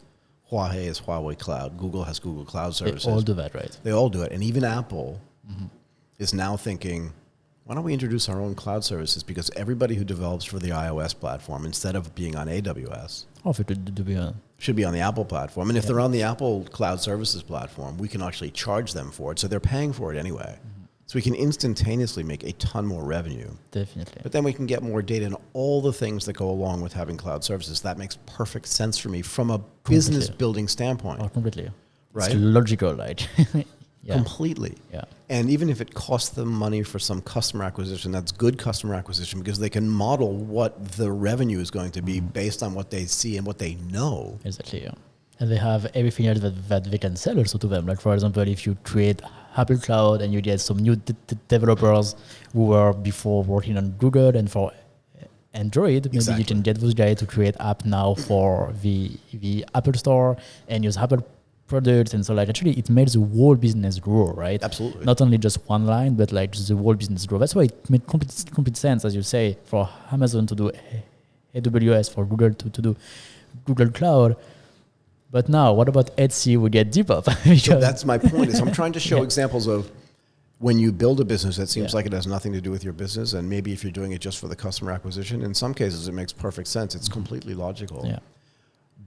Huawei is Huawei Cloud, Google has Google Cloud Services. They all do that, right? They all do it. And even Apple is now thinking, why don't we introduce our own cloud services? Because everybody who develops for the iOS platform, instead of being on AWS, should be on the Apple platform. And if they're on the Apple Cloud Services platform, we can actually charge them for it. So they're paying for it anyway. So So we can instantaneously make a ton more revenue. Definitely. But then we can get more data and all the things that go along with having cloud services. That makes perfect sense for me from a business building standpoint. Oh, completely. Right? It's logical, like. Yeah. Completely. Yeah. And even if it costs them money for some customer acquisition, that's good customer acquisition because they can model what the revenue is going to be based on what they see and what they know. Exactly, yeah. And they have everything else that they can sell also to them. Like, for example, if you create Apple Cloud and you get some new developers who were before working on Google and for Android, maybe you can get those guys to create app now for the Apple Store and use Apple products. And so, like, actually, it makes the whole business grow, right? Absolutely. Not only just one line, but like just the whole business grow. That's why it made complete sense, as you say, for Amazon to do AWS, for Google to do Google Cloud. But now, what about Etsy? We get Depop. So that's my point. Is I'm trying to show examples of when you build a business that seems like it has nothing to do with your business, and maybe if you're doing it just for the customer acquisition, in some cases it makes perfect sense. It's completely logical. Yeah.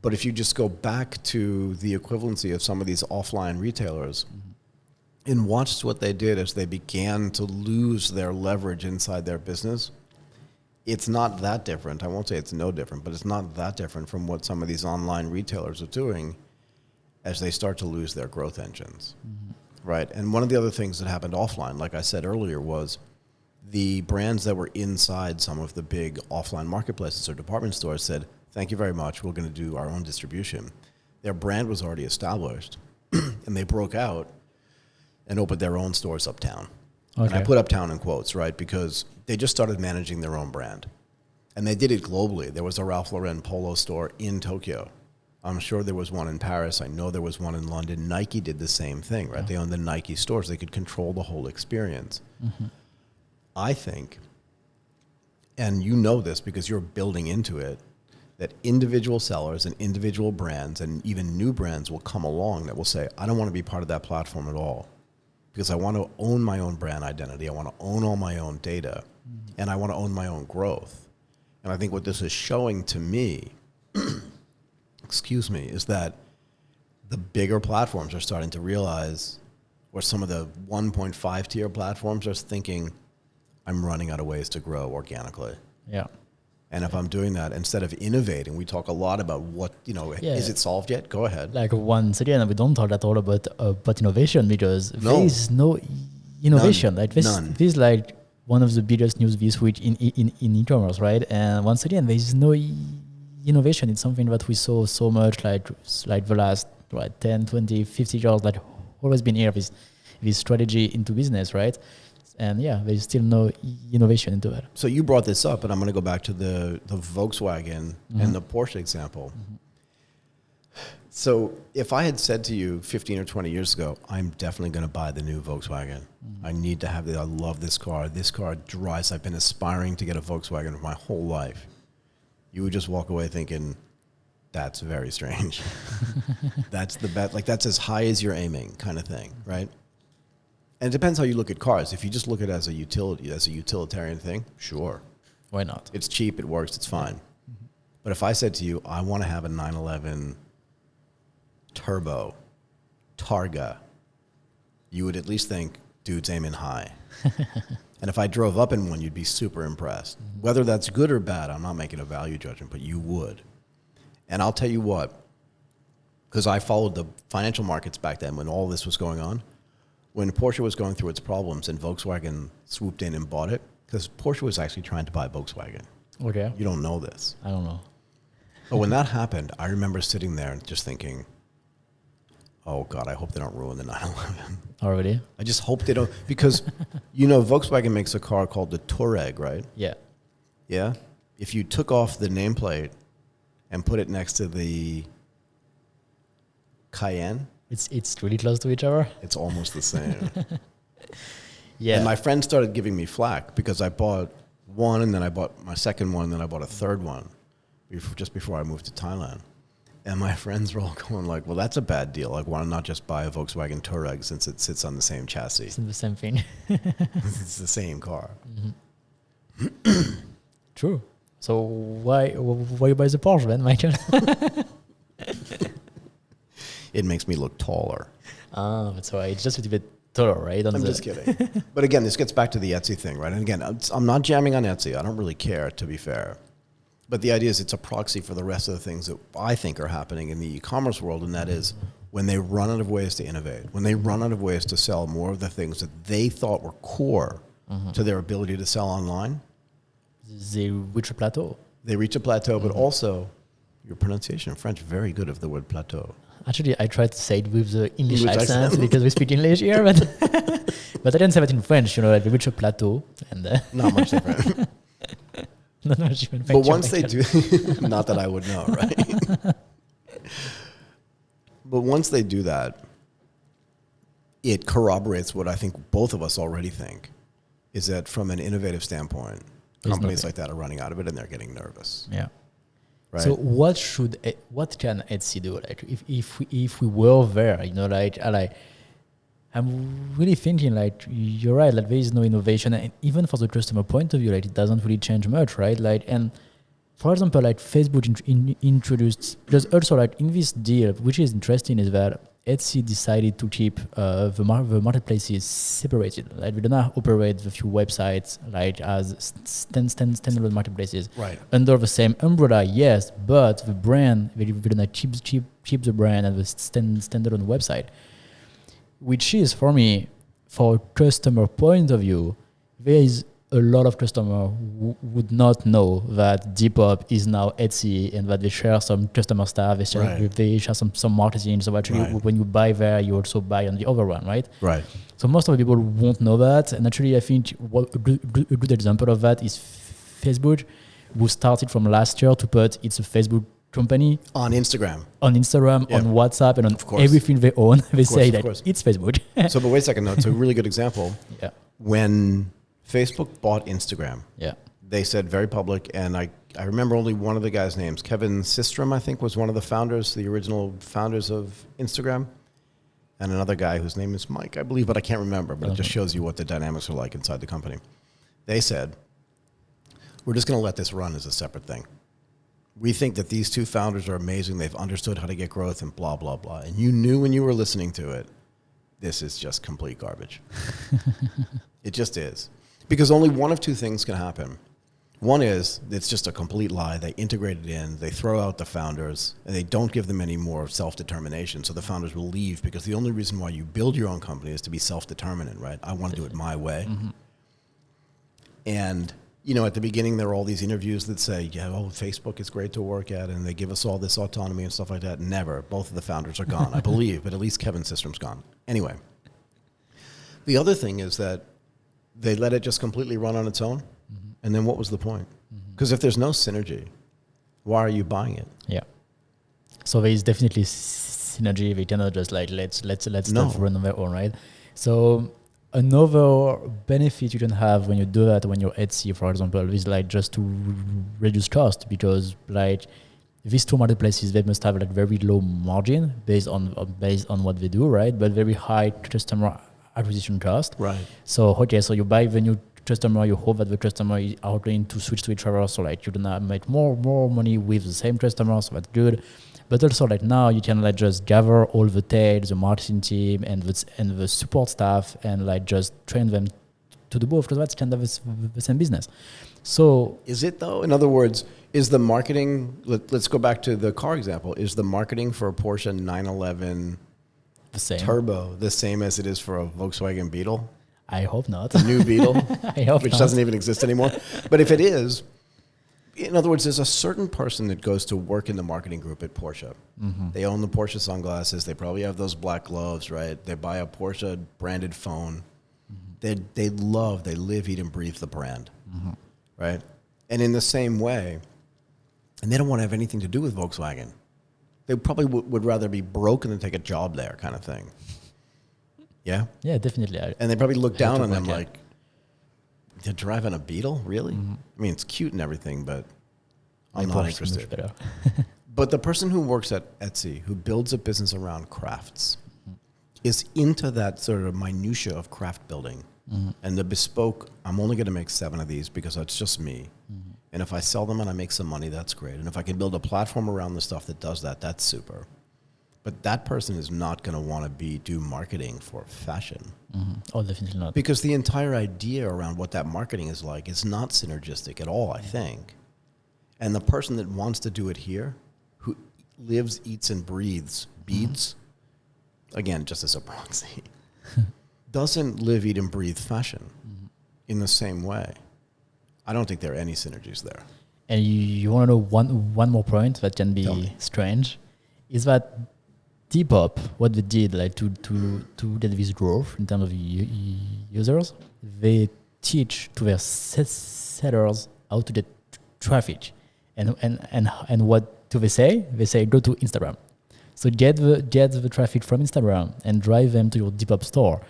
But if you just go back to the equivalency of some of these offline retailers and watched what they did as they began to lose their leverage inside their business, it's not that different. I won't say it's no different, but it's not that different from what some of these online retailers are doing as they start to lose their growth engines, right? And one of the other things that happened offline, like I said earlier, was the brands that were inside some of the big offline marketplaces or department stores said, thank you very much, we're going to do our own distribution. Their brand was already established, and they broke out and opened their own stores uptown. Okay. And I put uptown in quotes, right? Because they just started managing their own brand. And they did it globally. There was a Ralph Lauren polo store in Tokyo. I'm sure there was one in Paris. I know there was one in London. Nike did the same thing, right? They owned the Nike stores. They could control the whole experience. I think, and you know this because you're building into it, that individual sellers and individual brands and even new brands will come along that will say, I don't want to be part of that platform at all because I want to own my own brand identity. I want to own all my own data and I want to own my own growth. And I think what this is showing to me, excuse me, is that the bigger platforms are starting to realize, or some of the 1.5 tier platforms are thinking, I'm running out of ways to grow organically. Yeah. And if I'm doing that, instead of innovating, we talk a lot about what, is it solved yet? Go ahead. Like once again, we don't talk at all about innovation because there is no innovation. None. Like this is like one of the biggest news this week in e-commerce, right? And once again, there is no innovation. It's something that we saw so much like the last 10, 20, 50 years, like always been here, this strategy into business, right? And yeah, there's still no innovation into it. So you brought this up, and I'm going to go back to the Volkswagen and the Porsche example. So if I had said to you 15 or 20 years ago, I'm definitely going to buy the new Volkswagen. I need to have it. I love this car. This car drives. I've been aspiring to get a Volkswagen for my whole life. You would just walk away thinking, that's very strange. That's the bet. Like that's as high as you're aiming kind of thing, right? And it depends how you look at cars. If you just look at it as a utility, as a utilitarian thing, sure. Why not? It's cheap, it works, it's fine. But if I said to you, I want to have a 911 turbo Targa, you would at least think, dude's aiming high. And if I drove up in one, you'd be super impressed. Whether that's good or bad, I'm not making a value judgment, but you would. And I'll tell you what, because I followed the financial markets back then when all this was going on. When Porsche was going through its problems and Volkswagen swooped in and bought it, because Porsche was actually trying to buy Volkswagen. Okay. You don't know this. I don't know. But when that happened, I remember sitting there and just thinking, oh God, I hope they don't ruin the 911. Already? I just hope they don't, because Volkswagen makes a car called the Touareg, right? Yeah. Yeah? If you took off the nameplate and put it next to the Cayenne, it's really close to each other. it's almost the same. Yeah. And my friends started giving me flack because I bought one and then I bought my second one and then I bought a third one just before I moved to Thailand. And my friends were all going like, well, that's a bad deal. Like, why not just buy a Volkswagen Touareg since it sits on the same chassis? It's the same thing. It's the same car. True. So why you buy the Porsche then, Michael? It makes me look taller. That's why. It's just a little bit total, right? I'm just kidding. But again, this gets back to the Etsy thing, right? And again, I'm not jamming on Etsy. I don't really care, to be fair. But the idea is it's a proxy for the rest of the things that I think are happening in the e-commerce world, and that is when they run out of ways to innovate, when they run out of ways to sell more of the things that they thought were core to their ability to sell online. They reach a plateau. They reach a plateau, but also your pronunciation in French, very good of the word plateau. Actually, I tried to say it with the English accent because we speak English here, but but I didn't say it in French. You know, like they reach a plateau, and not much different. Not much different. But once they do, not that I would know, right? But once they do that, it corroborates what I think both of us already think, is that from an innovative standpoint, companies like that are running out of it and they're getting nervous. Yeah. Right? So what can Etsy do? Like if we were there, you know, like I'm really thinking like you're right, like there is no innovation, and even for the customer point of view, like it doesn't really change much, right? Like, and for example, like Facebook introduced, because also like in this deal, which is interesting, is that Etsy decided to keep the marketplaces separated. Like we do not operate the few websites like as standalone marketplaces under the same umbrella. Yes, but the brand we do not keep the brand and the standalone website, which is for me, for a customer point of view, there is a lot of customers who would not know that Depop is now Etsy and that they share some customer stuff, they share some marketing. So actually, when you buy there, you also buy on the other one, right? Right. So most of the people won't know that. And actually, I think a good example of that is Facebook, who started from last year to put it's a Facebook company on Instagram, on WhatsApp, and on everything they own. They say that it's Facebook. So, but wait a second, though. It's a really good example. Yeah. When Facebook bought Instagram, they said very public, and I remember only one of the guys' names. Kevin Systrom, I think, was one of the founders, the original founders of Instagram, and another guy whose name is Mike, I believe, but I can't remember, but it just shows you what the dynamics are like inside the company. They said, we're just going to let this run as a separate thing. We think that these two founders are amazing. They've understood how to get growth and blah, blah, blah. And you knew when you were listening to it, this is just complete garbage. It just is. Because only one of two things can happen. One is it's just a complete lie. They integrate it in, they throw out the founders, and they don't give them any more self-determination. So the founders will leave, because the only reason why you build your own company is to be self-determinant, right? I want to do it my way. And, you know, at the beginning, there are all these interviews that say, Facebook is great to work at, and they give us all this autonomy and stuff like that. Never. Both of the founders are gone, I believe, but at least Kevin Systrom's gone. Anyway, the other thing is that they let it just completely run on its own. And then what was the point? Because if there's no synergy, why are you buying it? Yeah. So there is definitely synergy. We cannot just like let's stuff run on their own, right? So another benefit you can have when you do that, when you're Etsy, for example, is like just to reduce cost, because like these two marketplaces, they must have like very low margin based on what they do, right? But very high customer acquisition cost. Right. So so you buy the new customer, you hope that the customer are going to switch to each other, so like you're gonna make more money with the same customer, so that's good. But also like now you can like just gather all the tails, the marketing team and the support staff, and like just train them to do both, because that's kind of the same business. So is it though? In other words, is the marketing, let's go back to the car example, is the marketing for a Porsche 911 the same Turbo the same as it is for a Volkswagen Beetle? I hope not. The new Beetle, I hope which not. doesn't even exist anymore. But if it is, in other words, there's a certain person that goes to work in the marketing group at Porsche. They own the Porsche sunglasses. They probably have those black gloves, right? They buy a Porsche branded phone. They live, eat, and breathe the brand, right? And in the same way, and they don't want to have anything to do with Volkswagen. They probably would rather be broke than take a job there, kind of thing. Yeah? Yeah, definitely. And they probably look down on them like, they're driving a Beetle? Really? I mean, it's cute and everything, but I'm not interested. But the person who works at Etsy, who builds a business around crafts, is into that sort of minutia of craft building. And the bespoke, I'm only going to make 7 of these because that's just me. And if I sell them and I make some money, that's great. And if I can build a platform around the stuff that does that, that's super. But that person is not going to want to do marketing for fashion. Oh, definitely not. Because the entire idea around what that marketing is like is not synergistic at all, I think. And the person that wants to do it here, who lives, eats, and breathes beads, again, just as a proxy, doesn't live, eat, and breathe fashion in the same way. I don't think there are any synergies there. And you want to know one more point that can be strange, is that Depop, what they did like to get this growth in terms of users, they teach to their sellers how to get traffic, and what do they say? They say go to Instagram, so get the traffic from Instagram and drive them to your Depop store,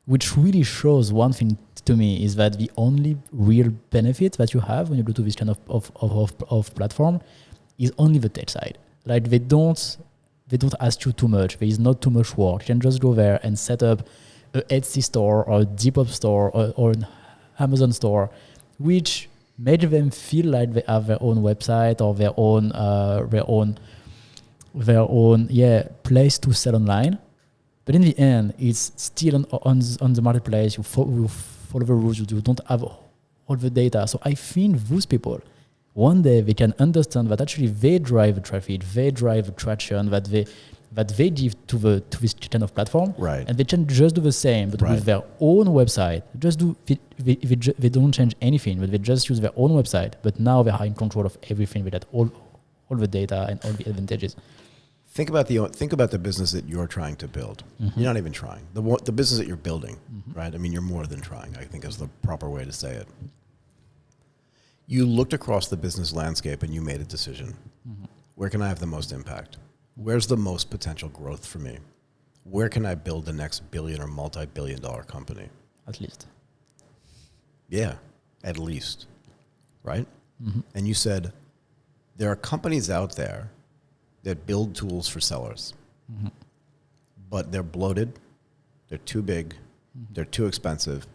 which really shows one thing to me, is that the only real benefit that you have when you go to this kind of platform is only the tech side. Like they don't ask you too much. There is not too much work. You can just go there and set up a Etsy store or a Depop store or an Amazon store, which made them feel like they have their own website or their own place to sell online. But in the end, it's still on the marketplace. You follow the rules. You don't have all the data. So I think those people, one day they can understand that actually they drive the traffic, they drive the traction that they give to this kind of platform, right? And they can just do the same, but with their own website. They don't change anything, but they just use their own website. But now they are in control of everything with that all the data and all the advantages. Think about the business that you're trying to build. You're not even trying. The business that you're building, right? I mean, you're more than trying, I think is the proper way to say it. You looked across the business landscape and you made a decision. Where can I have the most impact? Where's the most potential growth for me? Where can I build the next billion or multi-billion-dollar company? At least. Yeah, at least. Right? And you said, there are companies out there that build tools for sellers, but they're bloated, they're too big, they're too expensive,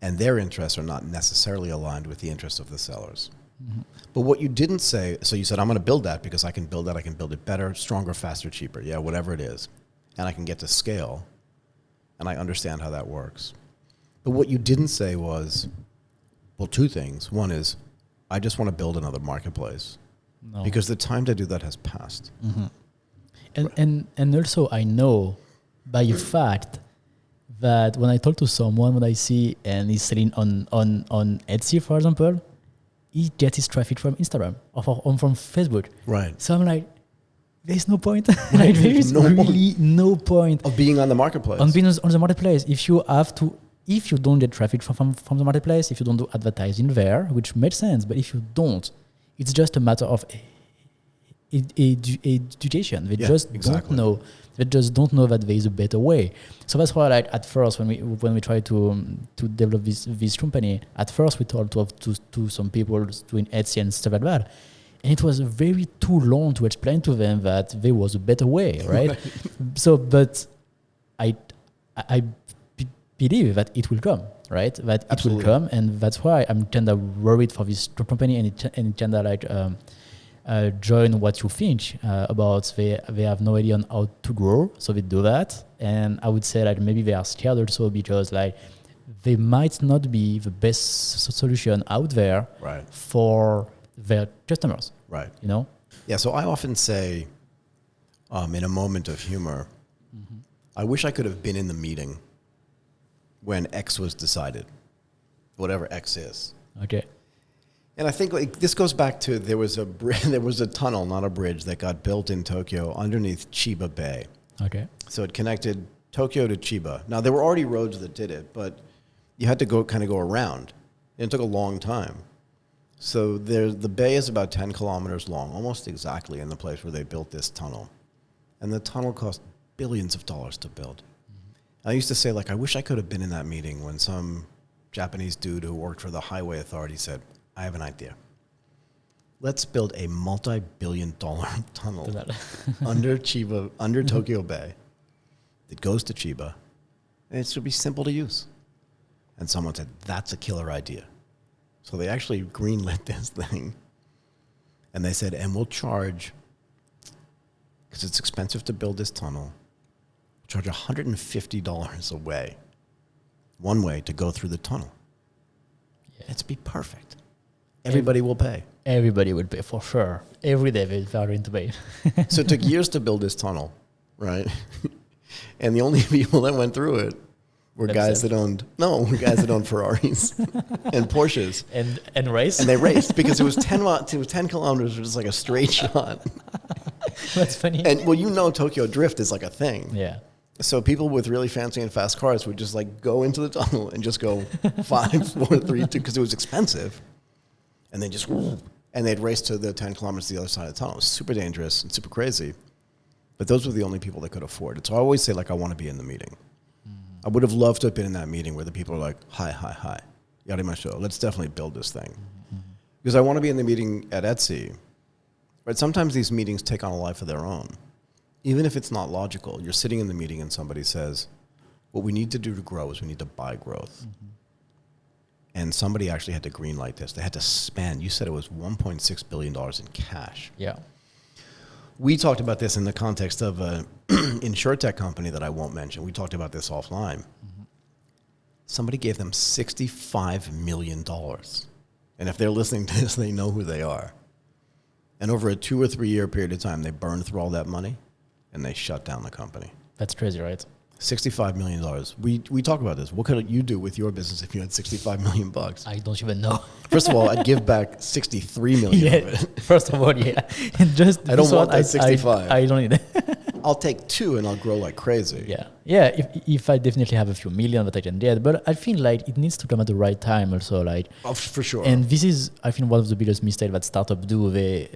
and their interests are not necessarily aligned with the interests of the sellers. But what you didn't say, so you said, I'm going to build that because I can build it better, stronger, faster, cheaper, whatever it is, and I can get to scale, and I understand how that works. But what you didn't say was, well, two things. One is, I just want to build another marketplace. No. Because the time to do that has passed. And also I know by fact that when I talk to someone, when I see and he's selling on Etsy, for example, he gets his traffic from Instagram or from Facebook. Right. So I'm like, there's no point. Like, there's really no point of being on the marketplace. On being on the marketplace, if you don't get traffic from the marketplace, if you don't do advertising there, which makes sense, but if you don't, it's just a matter of education. They don't know. They just don't know that there is a better way. So that's why, like, at first, when we try to develop this company, at first we told to some people doing Etsy and stuff like that, and it was very too long to explain to them that there was a better way, right? So, but I believe that it will come, right? That Absolutely. It will come, and that's why I'm kind of worried for this company, and it kind of like join what you think about. They have no idea on how to grow, so they do that, and I would say like maybe they are scared also because like they might not be the best solution out there for their customers, right? You know? Yeah. So I often say, in a moment of humor, I wish I could have been in the meeting when X was decided, whatever X is. Okay. And I think like this goes back to there was a tunnel, not a bridge, that got built in Tokyo underneath Chiba Bay. Okay. So it connected Tokyo to Chiba. Now there were already roads that did it, but you had to go around. And it took a long time. So the bay is about 10 kilometers long, almost exactly in the place where they built this tunnel. And the tunnel cost billions of dollars to build. I used to say, like, I wish I could have been in that meeting when some Japanese dude who worked for the highway authority said, I have an idea. Let's build a multi-billion-dollar tunnel under Tokyo Bay that goes to Chiba, and it should be simple to use. And someone said, that's a killer idea. So they actually greenlit this thing, and they said, and we'll charge because it's expensive to build this tunnel. Charge $150 a way, one way to go through the tunnel. Yeah. Let's be perfect. Everybody will pay. Everybody will pay for sure. Every day they are going to pay. So it took years to build this tunnel, right? And the only people that went through it were guys that owned Ferraris and Porsches and raced. And they raced because it was 10 kilometers, which is like a straight shot. That's funny. And Tokyo Drift is like a thing. Yeah. So people with really fancy and fast cars would just like go into the tunnel and just go 5, 4, 3, 2 because it was expensive. And they'd race to the 10 kilometers to the other side of the tunnel. It was super dangerous and super crazy. But those were the only people that could afford it. So I always say, like, I want to be in the meeting. Mm-hmm. I would have loved to have been in that meeting where the people are like, hi, Yarimashou, let's definitely build this thing. Mm-hmm. Because I want to be in the meeting at Etsy. But sometimes these meetings take on a life of their own. Even if it's not logical, you're sitting in the meeting and somebody says, what we need to do to grow is we need to buy growth. Mm-hmm. And somebody actually had to greenlight this. They had to spend, you said it was $1.6 billion in cash. Yeah. We talked about this in the context of an InsurTech company that I won't mention. We talked about this offline. Mm-hmm. Somebody gave them $65 million. And if they're listening to this, they know who they are. And over a 2 or 3 year period of time, they burned through all that money and they shut down the company. That's crazy, right? $65 million. We talk about this. What could you do with your business if you had $65 million? I don't even know. First of all, I'd give back $63 million of it. First of all, yeah. I don't want that 65. I don't need it. I'll take 2 and I'll grow like crazy. Yeah. Yeah, if I definitely have a few million that I can get, but I feel like it needs to come at the right time also, like. Oh, for sure. And this is, I think, one of the biggest mistakes that startups do. They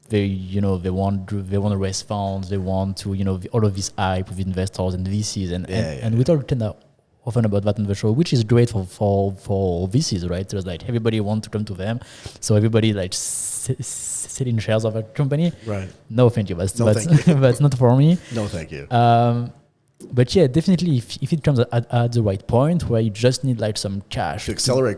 want to raise funds, they want to, all of this hype with investors and VCs, and we talk often about that on the show, which is great for VCs, right? There's like everybody want to come to them, so everybody like selling shares of a company. Right. No, thank you. Thank you. That's not for me. No, thank you. But yeah, definitely, if it comes at the right point where you just need like some cash to accelerate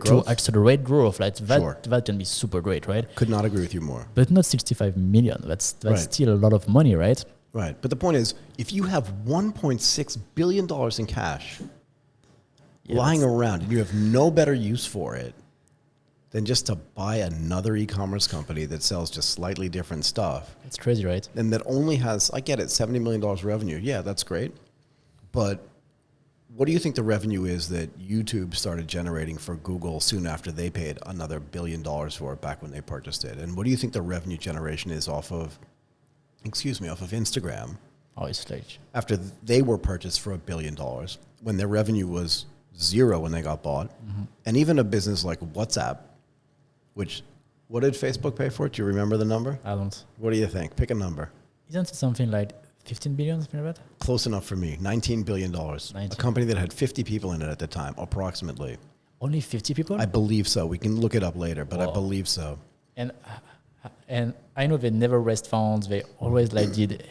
growth, like that can be super great, right? Could not agree with you more. But not 65 million. That's right. Still a lot of money, right? Right. But the point is, if you have $1.6 billion in cash lying around and you have no better use for it than just to buy another e-commerce company that sells just slightly different stuff. It's crazy, right? And that only has, I get it, $70 million revenue. Yeah, that's great. But what do you think the revenue is that YouTube started generating for Google soon after they paid another $1 billion for it back when they purchased it? And what do you think the revenue generation is off of Instagram? Oh, it's like after they were purchased for $1 billion, when their revenue was 0 when they got bought. Mm-hmm. And even a business like WhatsApp, which, what did Facebook pay for it? Do you remember the number? I don't. What do you think? Pick a number. Isn't it something like 15 billion, something like that? Close enough for me. $19 billion. A company that had 50 people in it at the time, approximately. Only 50 people? I believe so. We can look it up later, but I believe so. And I know they never raised funds. They always like did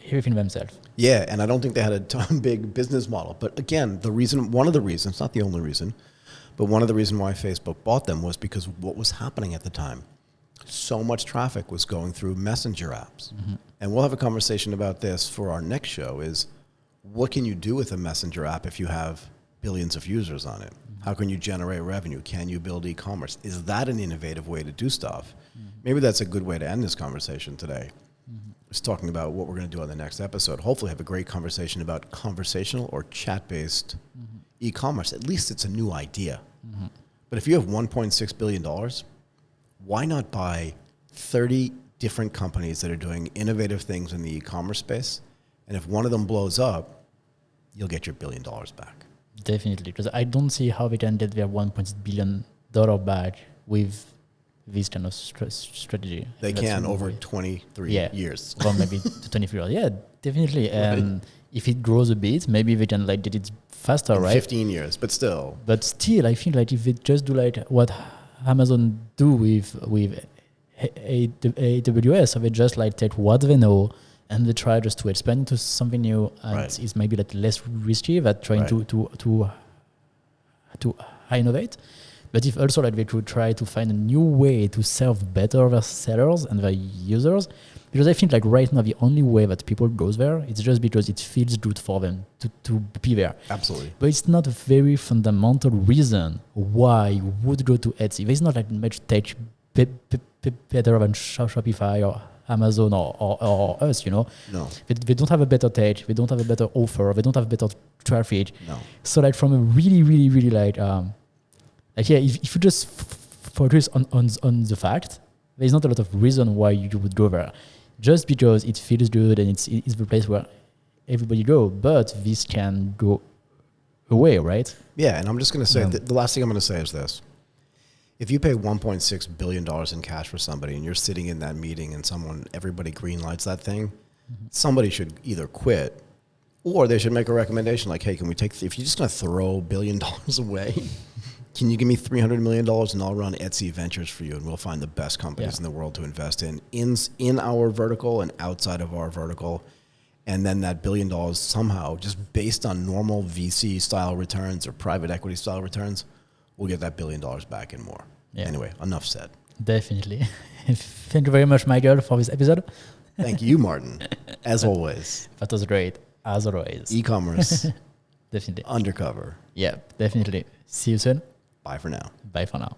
everything themselves. Yeah, and I don't think they had a big business model. But again, one of the reasons, not the only reason, but one of the reasons why Facebook bought them was because what was happening at the time. So much traffic was going through messenger apps. Mm-hmm. And we'll have a conversation about this for our next show is what can you do with a messenger app if you have billions of users on it? Mm-hmm. How can you generate revenue? Can you build e-commerce? Is that an innovative way to do stuff? Mm-hmm. Maybe that's a good way to end this conversation today. Mm-hmm. Just talking about what we're going to do on the next episode. Hopefully have a great conversation about conversational or chat-based mm-hmm. e-commerce. At least it's a new idea. Mm-hmm. But if you have $1.6 billion, why not buy 30 different companies that are doing innovative things in the e-commerce space? And if one of them blows up, you'll get your $1 billion back. Definitely, because I don't see how we can get their $1.6 billion back with this kind of strategy. They can over 23 years. Or maybe 23 years. Yeah, definitely. And if it grows a bit, maybe they can like get it faster, in right? 15 years, but still. But still, I think like if they just do like what Amazon do with AWS, so they just like take what they know and they try just to expand into something new, and it's maybe like less risky than trying to innovate. But if also like they could try to find a new way to serve better their sellers and their users, Because I think like right now the only way that people goes there, it's just because it feels good for them to be there. Absolutely. But it's not a very fundamental reason why you would go to Etsy. There's not like much tech better than Shopify or Amazon or us, you know. No. They don't have a better tech, they don't have a better offer, they don't have better traffic. No. So like from a really like yeah, if you just focus on the fact, there's not a lot of reason why you would go there. Just because it feels good and it's the place where everybody go, but this can go away, right? Yeah, and I'm just going to say, the last thing I'm going to say is this. If you pay $1.6 billion in cash for somebody and you're sitting in that meeting and everybody green lights that thing, somebody should either quit or they should make a recommendation like, hey, can we if you're just going to throw $1 billion away, can you give me $300 million and I'll run Etsy Ventures for you and we'll find the best companies in the world to invest in our vertical and outside of our vertical. And then that $1 billion somehow, just based on normal VC style returns or private equity style returns, we'll get that $1 billion back and more. Yeah. Anyway, enough said. Definitely. Thank you very much, Michael, for this episode. Thank you, Martin. As always. That was great. As always. E-commerce. Definitely. Undercover. Yeah, definitely. See you soon. Bye for now. Bye for now.